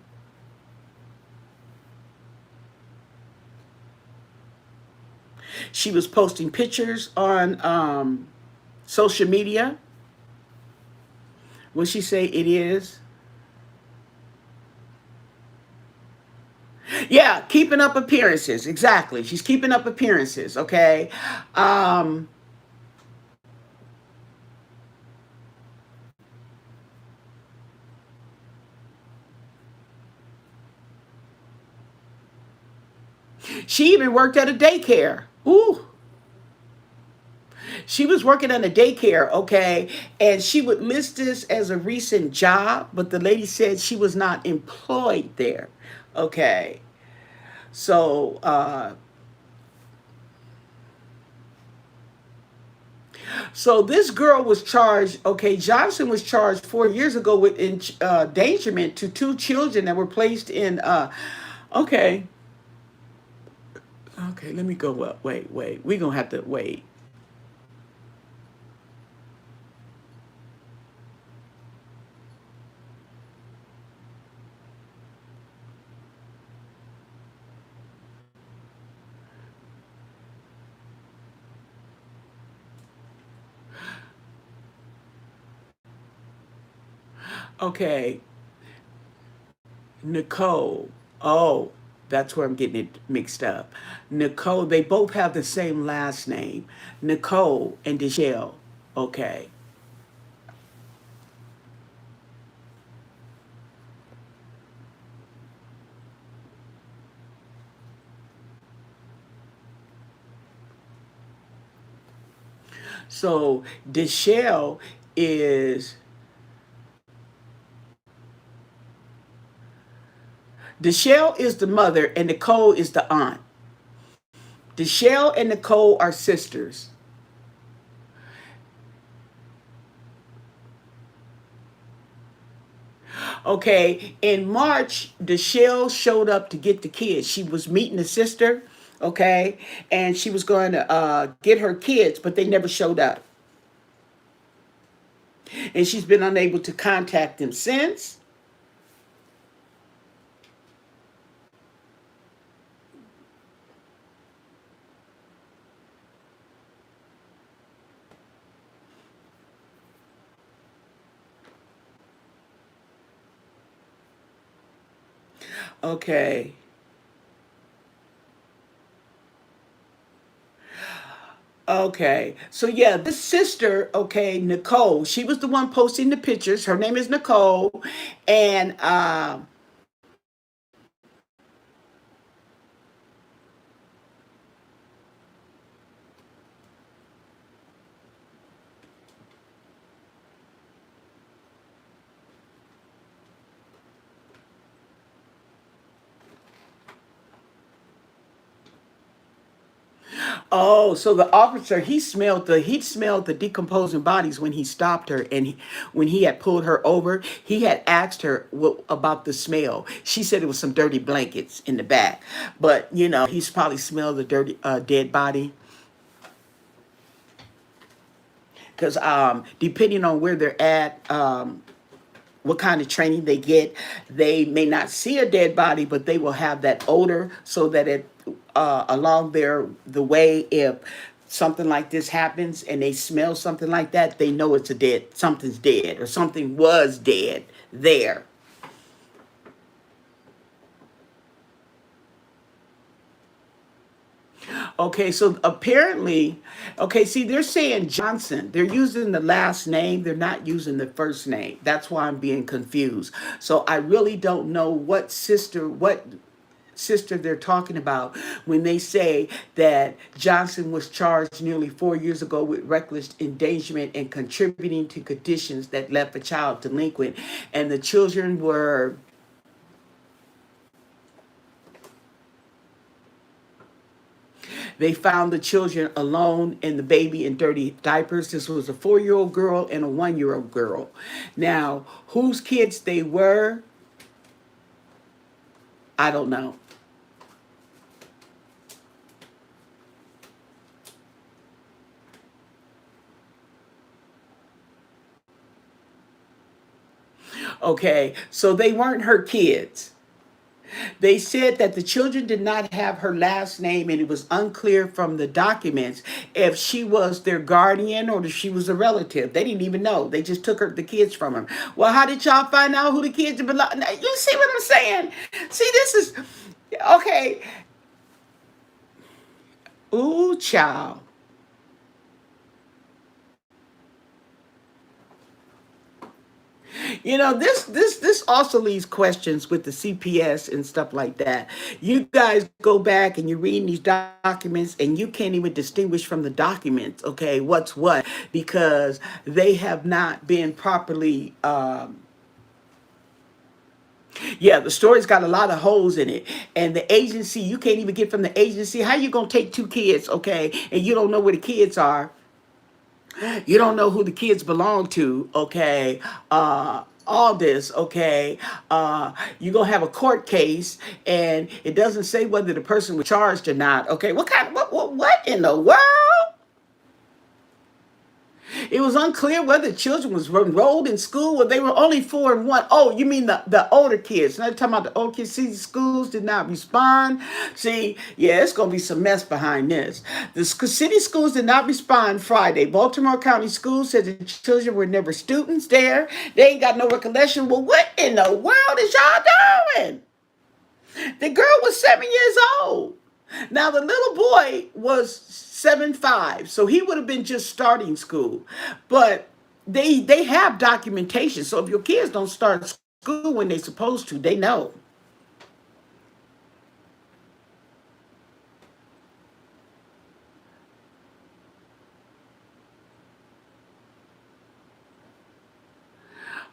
She was posting pictures on social media. What she say it is? Yeah, keeping up appearances. Exactly. She's keeping up appearances, okay? Um, she even worked at a daycare. Ooh. She was working at a daycare, okay, and she would list this as a recent job, but the lady said she was not employed there, okay. So, so this girl was charged. Okay, Johnson was charged 4 years ago with endangerment to two children that were placed in. Okay, okay, let me go up. Wait, wait. We're gonna have to wait. Okay, Nicole. Oh, that's where I'm getting it mixed up. Nicole, they both have the same last name. Nicole and Deshelle. Okay. So Deshelle is Deshelle is the mother and Nicole is the aunt. Deshelle and Nicole are sisters. Okay, in March, Deshelle showed up to get the kids. She was meeting a sister, okay, and she was going to get her kids, but they never showed up. And she's been unable to contact them since. Okay. Okay. So yeah, this sister, okay, Nicole, she was the one posting the pictures. Her name is Nicole. And Oh, so the officer, he smelled the decomposing bodies when he stopped her, and when he had pulled her over, he had asked her what about the smell. She said it was some dirty blankets in the back, but he's probably smelled the dirty dead body, because depending on where they're at, what kind of training they get, they may not see a dead body, but they will have that odor, so that it along the way, if something like this happens and they smell something like that, they know something's dead, or something was dead there. Okay, so apparently, okay, see, they're saying Johnson. They're using the last name. They're not using the first name. That's why I'm being confused. So I really don't know what sister they're talking about when they say that Johnson was charged nearly 4 years ago with reckless endangerment and contributing to conditions that left a child delinquent. And the children were, they found the children alone and the baby in dirty diapers. This was a 4-year-old girl and a 1-year-old girl. Now, whose kids they were, I don't know. Okay, so they weren't her kids. They said that the children did not have her last name, and it was unclear from the documents if she was their guardian or if she was a relative. They didn't even know. They just took the kids from her. Well, how did y'all find out who the kids belong? Now, you see what I'm saying? See, this is okay. Ooh, child. This also leaves questions with the CPS and stuff like that. You guys go back and you're reading these documents, and you can't even distinguish from the documents, okay, what's what, because they have not been properly. Yeah, the story's got a lot of holes in it, and the agency, you can't even get from the agency. How you gonna take two kids, okay, and you don't know where the kids are? You don't know who the kids belong to, okay? All this, okay? You're gonna have a court case, and it doesn't say whether the person was charged or not, okay? What in the world? It was unclear whether children was enrolled in school, or they were only 4 and 1. Oh, you mean the older kids? Now talking about the older kids. See, schools did not respond. See, yeah, it's gonna be some mess behind this. The city schools did not respond Friday. Baltimore County Schools said the children were never students there. They ain't got no recollection. Well, what in the world is y'all doing? The girl was 7 years old. Now the little boy was 7'5", so he would have been just starting school. But they have documentation. So if your kids don't start school when they're supposed to, they know.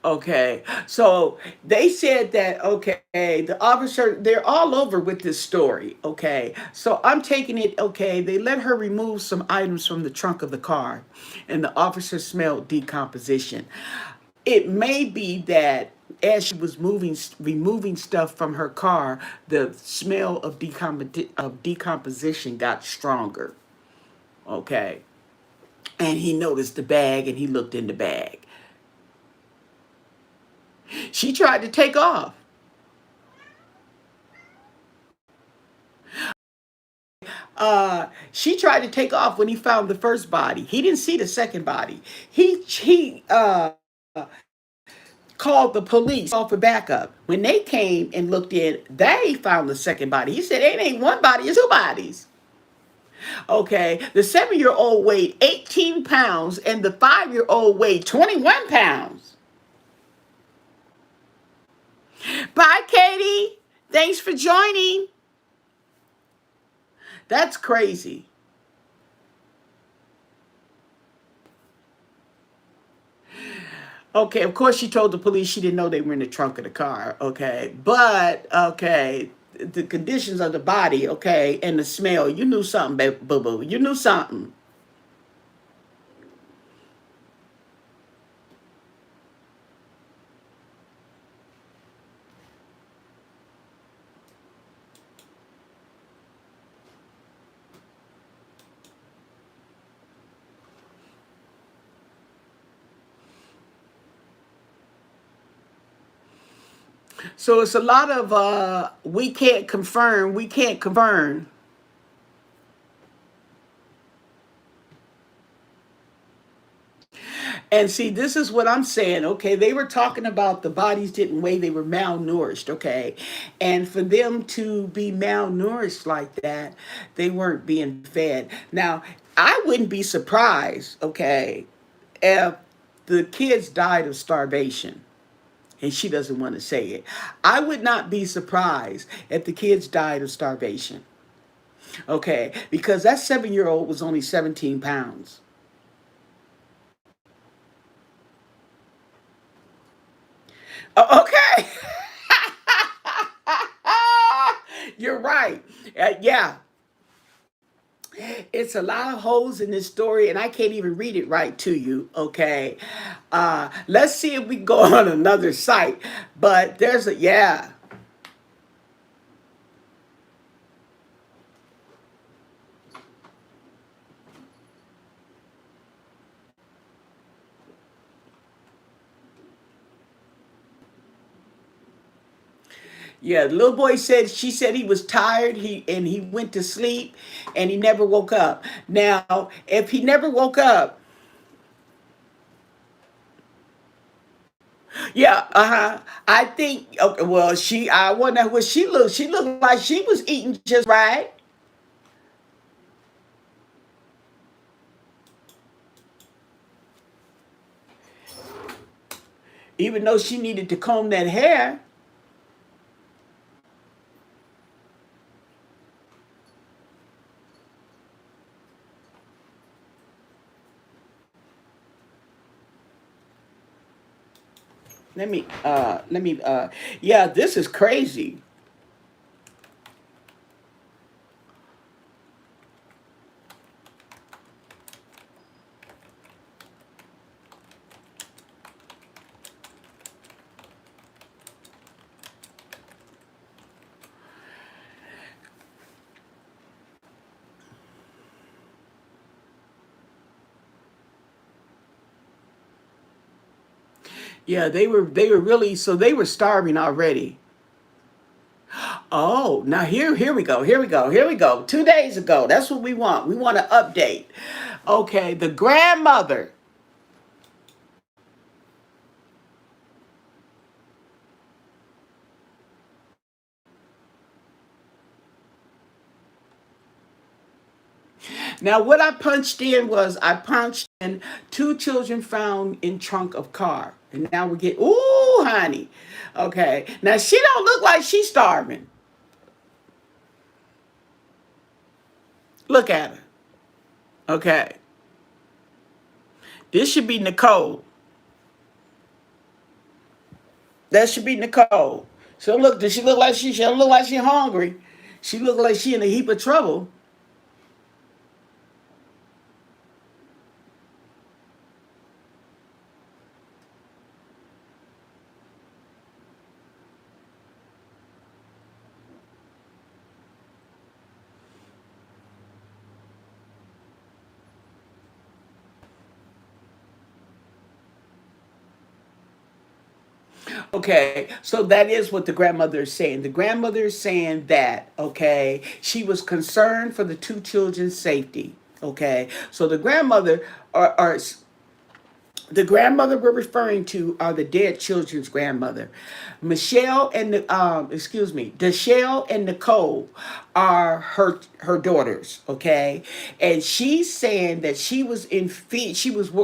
Okay, so they said that, okay, the officer, they're all over with this story. Okay, so I'm taking it, okay, they let her remove some items from the trunk of the car, and the officer smelled decomposition. It may be that as she was removing stuff from her car, the smell of decomposition got stronger. Okay, and he noticed the bag, and he looked in the bag. She tried to take off. She tried to take off when he found the first body. He didn't see the second body. He called the police, called for backup. When they came and looked in, they found the second body. He said it ain't one body, it's two bodies. Okay, the 7-year-old weighed 18 pounds and the 5-year-old weighed 21 pounds. Bye, Katie. Thanks for joining. That's crazy. Okay, of course she told the police she didn't know they were in the trunk of the car. Okay, but okay, the conditions of the body, okay, and the smell. You knew something, boo boo. You knew something. So it's a lot of we can't confirm, we can't confirm. And see, this is what I'm saying. Okay, they were talking about the bodies didn't weigh, they were malnourished. Okay, and for them to be malnourished like that, they weren't being fed. Now, I wouldn't be surprised. Okay, if the kids died of starvation. And she doesn't want to say it. I would not be surprised if the kids died of starvation. Okay, because that 7-year old was only 17 pounds. Okay. You're right. Yeah, it's a lot of holes in this story, and I can't even read it right to you. Okay. Let's see if we go on another site. But there's a, yeah. Yeah, the little boy said she said he was tired. He went to sleep, and he never woke up. Now, if he never woke up, yeah, I think. Okay, well, she. I wonder what she looked. She looked like she was eating just right, even though she needed to comb that hair. Yeah, this is crazy. Yeah, they were really, so they were starving already. Oh, now here we go. Here we go. 2 days ago. That's what we want. We want an update. Okay, the grandmother. Now what I punched in was I punched in two children found in trunk of car. And now we get ooh, honey. Okay. Now she don't look like she's starving. Look at her. Okay. This should be Nicole. That should be Nicole. So look, does she look like she don't look like she hungry? She look like she in a heap of trouble. Okay, so that is what the grandmother is saying. The grandmother is saying that, okay, she was concerned for the two children's safety. Okay, so the grandmother are the grandmother we're referring to are the dead children's grandmother. Michelle and the excuse me, Deshelle and Nicole are her daughters, okay? And she's saying that she was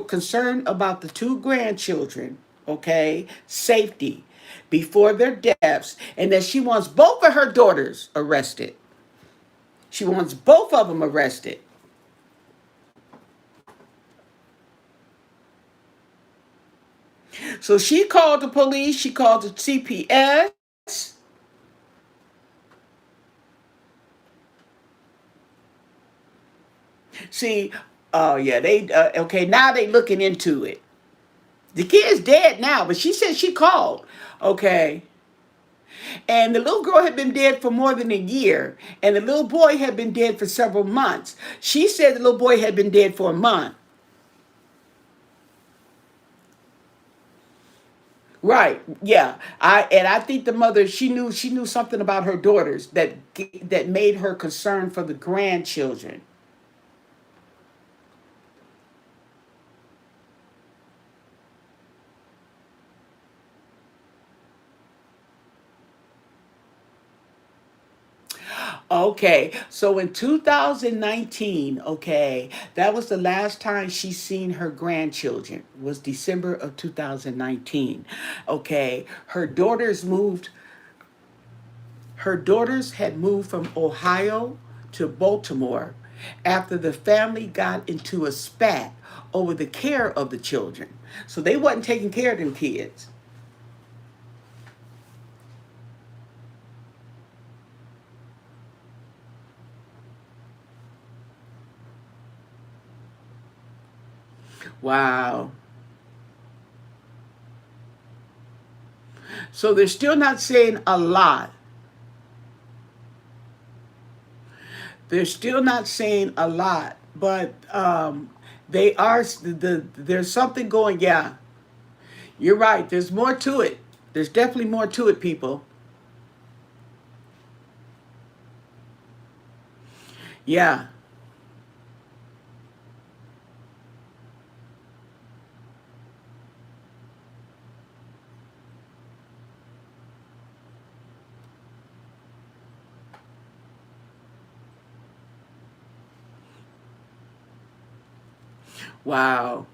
concerned about the two grandchildren, okay? Safety before their deaths, and that she wants both of her daughters arrested. She wants both of them arrested. So she called the police, she called the CPS. See, oh yeah, they okay. Now they looking into it. The kid's dead now, but she said she called. Okay, and the little girl had been dead for more than a year, and the little boy had been dead for several months. She said the little boy had been dead for a month. Right. Yeah. I think the mother, she knew something about her daughters that made her concerned for the grandchildren. Okay. So in 2019, okay, that was the last time she seen her grandchildren. Was December of 2019. Okay. Her daughters had moved from Ohio to Baltimore after the family got into a spat over the care of the children. So they wasn't taking care of them kids. Wow. So they're still not saying a lot. They're still not saying a lot, but they are there's something going. Yeah, you're right. There's more to it. There's definitely more to it, people. Yeah. Wow.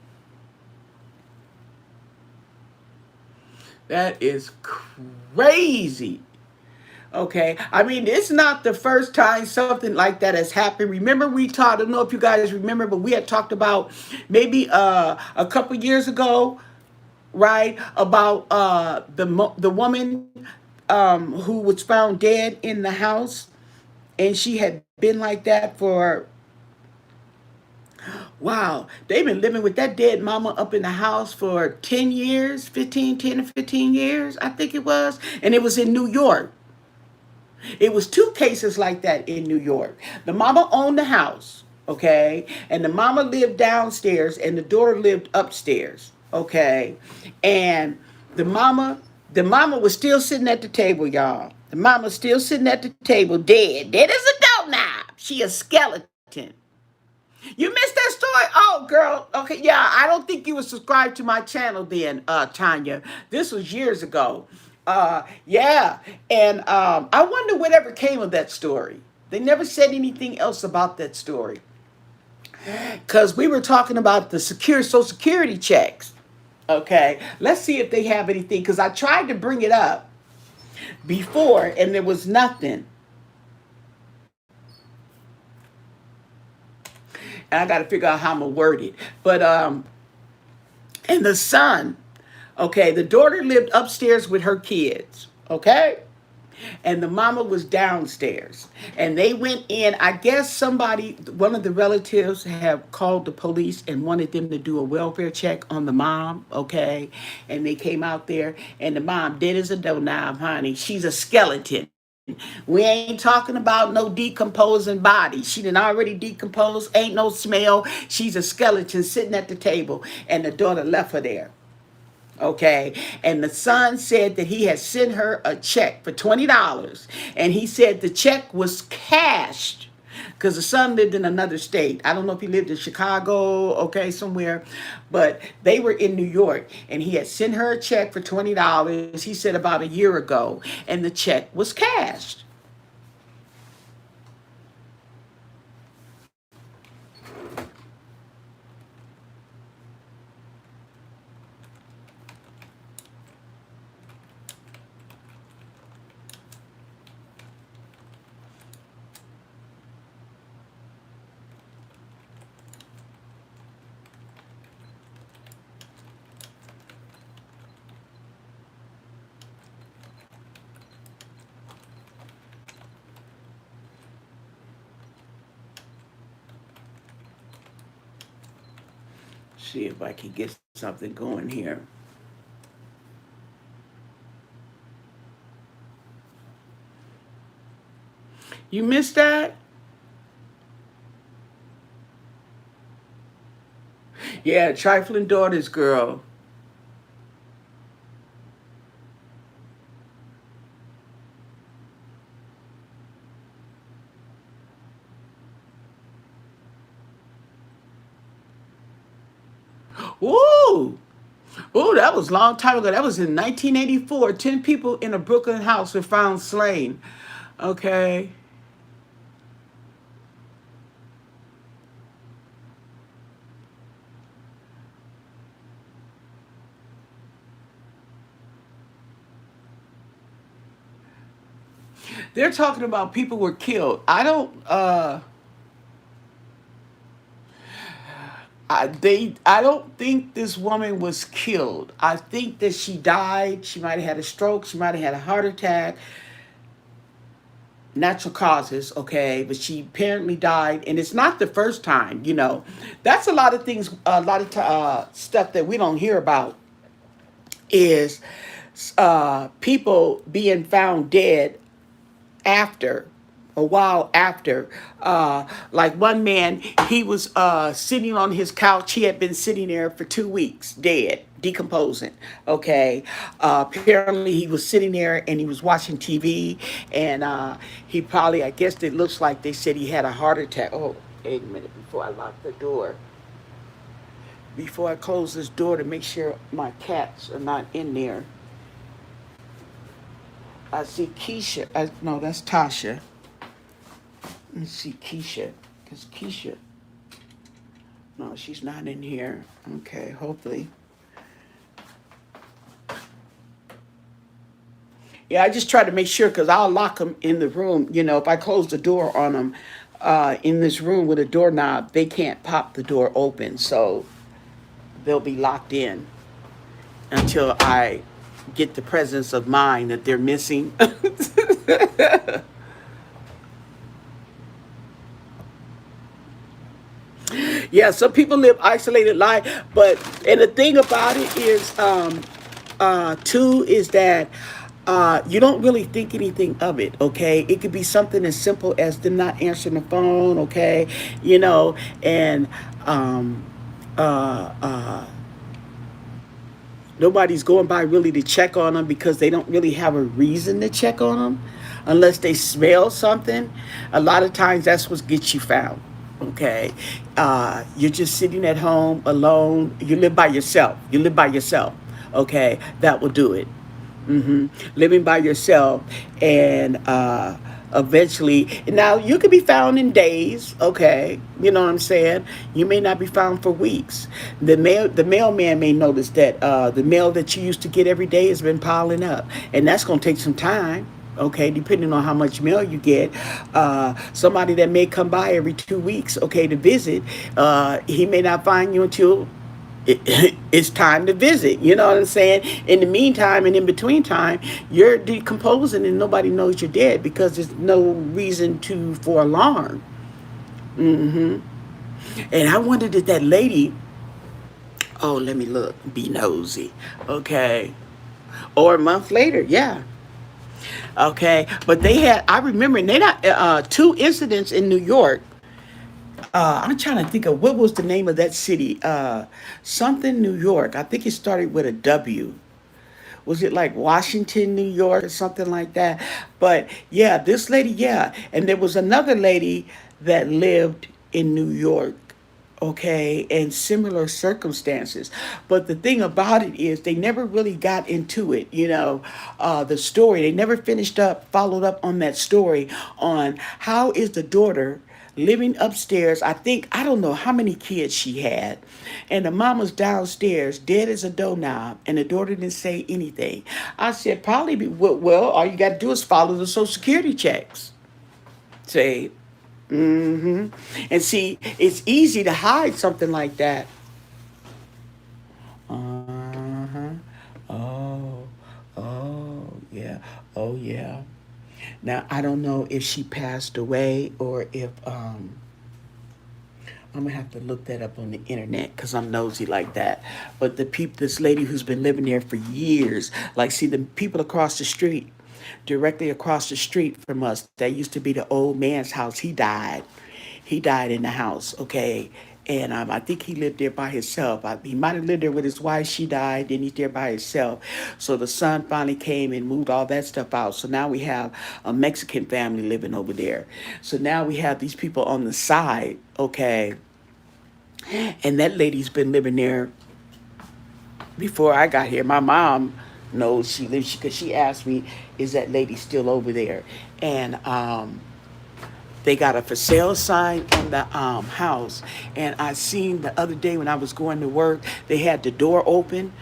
That is crazy. Okay. I mean, it's not the first time something like that has happened. Remember, we talked, I don't know if you guys remember, but we had talked about maybe a couple years ago, right? About the woman who was found dead in the house. And she had been like that for, wow, they've been living with that dead mama up in the house for 10 years, 15, 10 to 15 years, I think it was. And it was in New York. It was two cases like that in New York. The mama owned the house, okay, and the mama lived downstairs, and the daughter lived upstairs, okay, and the mama, the mama was still sitting at the table, y'all. The mama still sitting at the table, dead as a doorknob. She a skeleton. You missed that story? Oh, girl. Okay, yeah. I don't think you were subscribed to my channel then, Tanya. This was years ago. Yeah. And I wonder whatever came of that story. They never said anything else about that story. Because we were talking about the secure Social Security checks. Okay. Let's see if they have anything. Because I tried to bring it up before and there was nothing. And I got to figure out how I'm going to word it. But and the son, okay, the daughter lived upstairs with her kids, okay? And the mama was downstairs. And they went in, I guess somebody, one of the relatives have called the police and wanted them to do a welfare check on the mom, okay? And they came out there and the mom dead as a doorknob, honey. She's a skeleton. We ain't talking about no decomposing body. She done already decomposed. Ain't no smell. She's a skeleton sitting at the table, and the daughter left her there. Okay, and the son said that he had sent her a check for $20, and he said the check was cashed because the son lived in another state. I don't know if he lived in Chicago, okay, somewhere, but they were in New York, and he had sent her a check for $20. He said about a year ago, and the check was cashed. See if I can get something going here. You missed that? Yeah, trifling daughters, girl. Ooh. Ooh, that was a long time ago. That was in 1984. 10 people in a Brooklyn house were found slain. Okay. They're talking about people were killed. I don't think this woman was killed. I think that she died. She might have had a stroke. She might have had a heart attack. Natural causes, okay, but she apparently died, and it's not the first time. That's a lot of things, a lot of stuff that we don't hear about is people being found dead after a while after. Like one man, he was sitting on his couch. He had been sitting there for 2 weeks dead, decomposing. Okay. Apparently he was sitting there and he was watching TV, and he probably, I guess it looks like they said he had a heart attack. Oh, wait a minute, before I lock the door, before I close this door to make sure my cats are not in there. I see Keisha. No, that's Tasha. Let me see Keisha. Because Keisha. No, she's not in here. Okay, hopefully. Yeah, I just try to make sure because I'll lock them in the room. If I close the door on them in this room with a doorknob, they can't pop the door open. So they'll be locked in until I get the presence of mind that they're missing. Yeah, some people live isolated life, but and the thing about it is, too, is that you don't really think anything of it. Okay, it could be something as simple as them not answering the phone. Okay, and um, uh, uh, nobody's going by really to check on them because they don't really have a reason to check on them unless they smell something. A lot of times that's what gets you found. Okay. You're just sitting at home alone. You live by yourself. Okay, that will do it. Living by yourself, and eventually, now you could be found in days. Okay, you know what I'm saying. You may not be found for weeks. The mailman may notice that the mail that you used to get every day has been piling up, and that's going to take some time. Okay, depending on how much mail you get. Somebody that may come by every 2 weeks, okay, to visit, he may not find you until it's time to visit. You know what I'm saying? In the meantime and in between time, you're decomposing and nobody knows you're dead because there's no reason for alarm. hmm And I wondered if that lady. Oh, let me look. Be nosy. Okay. Or a month later, yeah. Okay. But they had. I remember they not two incidents in New York. I'm trying to think of what was the name of that city. Something New York. I think it started with a W. Was it like Washington, New York, or something like that? But yeah, this lady, yeah. And there was another lady that lived in New York, okay, in similar circumstances. But the thing about it is, they never really got into it, the story. They never followed up on that story on how is the daughter living upstairs. I don't know how many kids she had. And the mama's downstairs, dead as a doorknob, and the daughter didn't say anything. I said, probably, well, all you got to do is follow the Social Security checks. Say, and see, it's easy to hide something like that. Uh-huh. Oh, yeah. Oh, yeah. Now, I don't know if she passed away or if I'm gonna have to look that up on the internet because I'm nosy like that. But the people, this lady who's been living there for years, like, see the people across the street, directly across the street from us, that used to be the old man's house. He died. He died in the house. Okay. And I think he lived there by himself. He might have lived there with his wife. She died. Then he's there by himself. So the son finally came and moved all that stuff out. So now we have a Mexican family living over there. So now we have these people on the side. Okay, and that lady's been living there before I got here. My mom knows she lives because she asked me, "Is that lady still over there?" And they got a for sale sign on the house. And I seen the other day when I was going to work, they had the door open.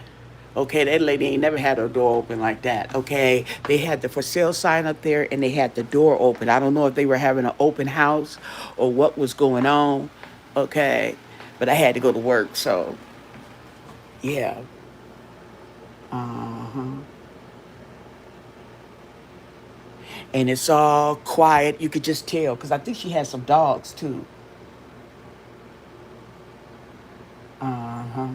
Okay, that lady ain't never had her door open like that. Okay, they had the for sale sign up there and they had the door open. I don't know if they were having an open house or what was going on. Okay, but I had to go to work, so yeah. Uh huh. And it's all quiet. You could just tell because I think she has some dogs too. Uh huh.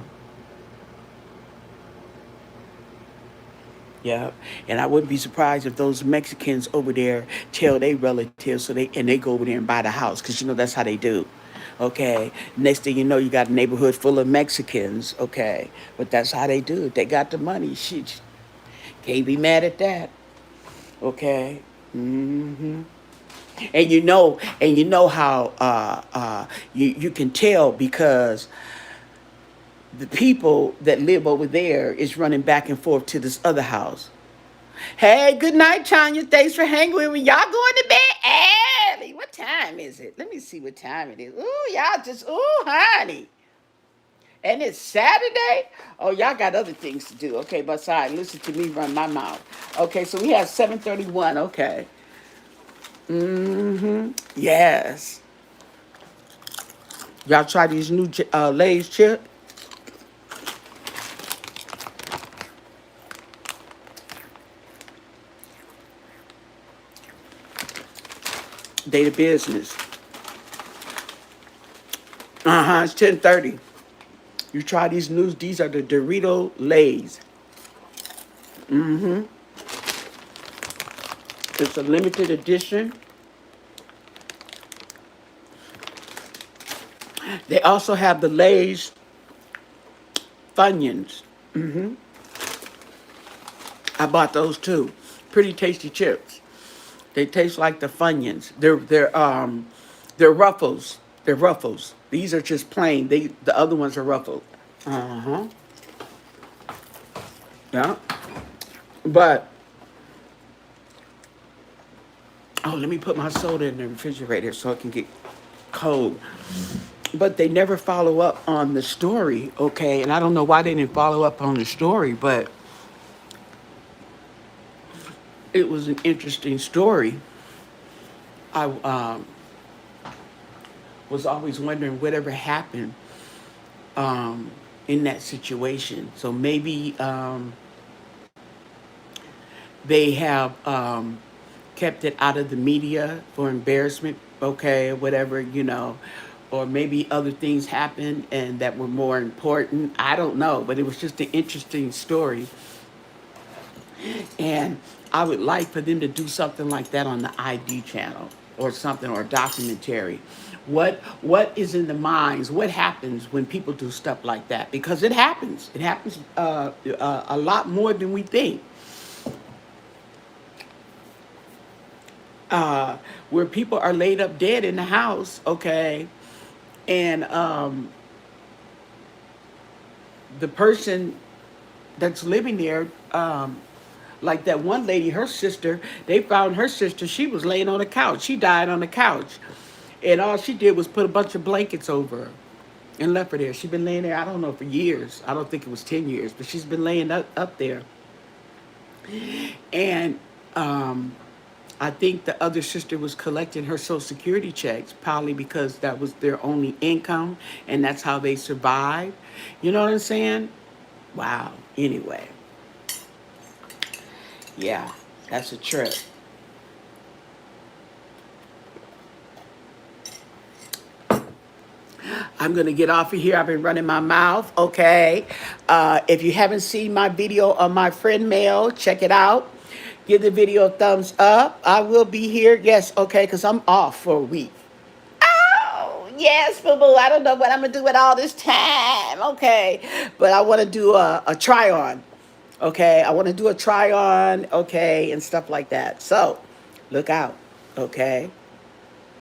Yeah, and I wouldn't be surprised if those Mexicans over there tell their relatives so they go over there and buy the house because you know that's how they do. Okay, next thing you know, you got a neighborhood full of Mexicans. Okay, but that's how they do it. They got the money. She can't be mad at that. Okay. Hmm. And you know how you can tell because the people that live over there is running back and forth to this other house. Hey, good night, Tanya. Thanks for hanging with me. Y'all going to bed early. What time is it? Let me see what time it is. Ooh, y'all just, ooh, honey. And it's Saturday? Oh, y'all got other things to do. Okay, but sorry, listen to me run my mouth. Okay, so we have 7:31. Okay. Mm-hmm. Yes. Y'all try these new Lay's chip? They the business. Uh-huh, it's 10:30. You try these news. These are the Dorito Lays. Mm-hmm. It's a limited edition. They also have the Lay's Funyuns. Mm-hmm. I bought those too. Pretty tasty chips. They taste like the Funyuns. They're Ruffles. They're Ruffles. These are just plain. The other ones are Ruffles. Uh-huh. Yeah. But oh, let me put my soda in the refrigerator so it can get cold. But they never follow up on the story, okay? And I don't know why they didn't follow up on the story, but it was an interesting story. I was always wondering whatever happened in that situation. So maybe they have kept it out of the media for embarrassment, okay, whatever, or maybe other things happened and that were more important. I don't know, but it was just an interesting story. And I would like for them to do something like that on the ID channel or something or documentary. What is in the minds? What happens when people do stuff like that? Because it happens. It happens a lot more than we think. Where people are laid up dead in the house, okay, and the person that's living there, like that one lady, her sister, they found her sister. She was laying on the couch. She died on the couch, and all she did was put a bunch of blankets over her and left her there. She's been laying there. I don't know for years. I don't think it was 10 years, but she's been laying up there, and I think the other sister was collecting her Social Security checks, probably because that was their only income and that's how they survived. You know what I'm saying? Wow. Anyway, yeah, that's a trip. I'm going to get off of here. I've been running my mouth. Okay. If you haven't seen my video on my friend mail, check it out. Give the video a thumbs up. I will be here. Yes. Okay. Because I'm off for a week. Oh, yes, boo boo. I don't know what I'm going to do with all this time. Okay. But I want to do a try on. Okay. I want to do a try on. Okay. And stuff like that. So look out. Okay.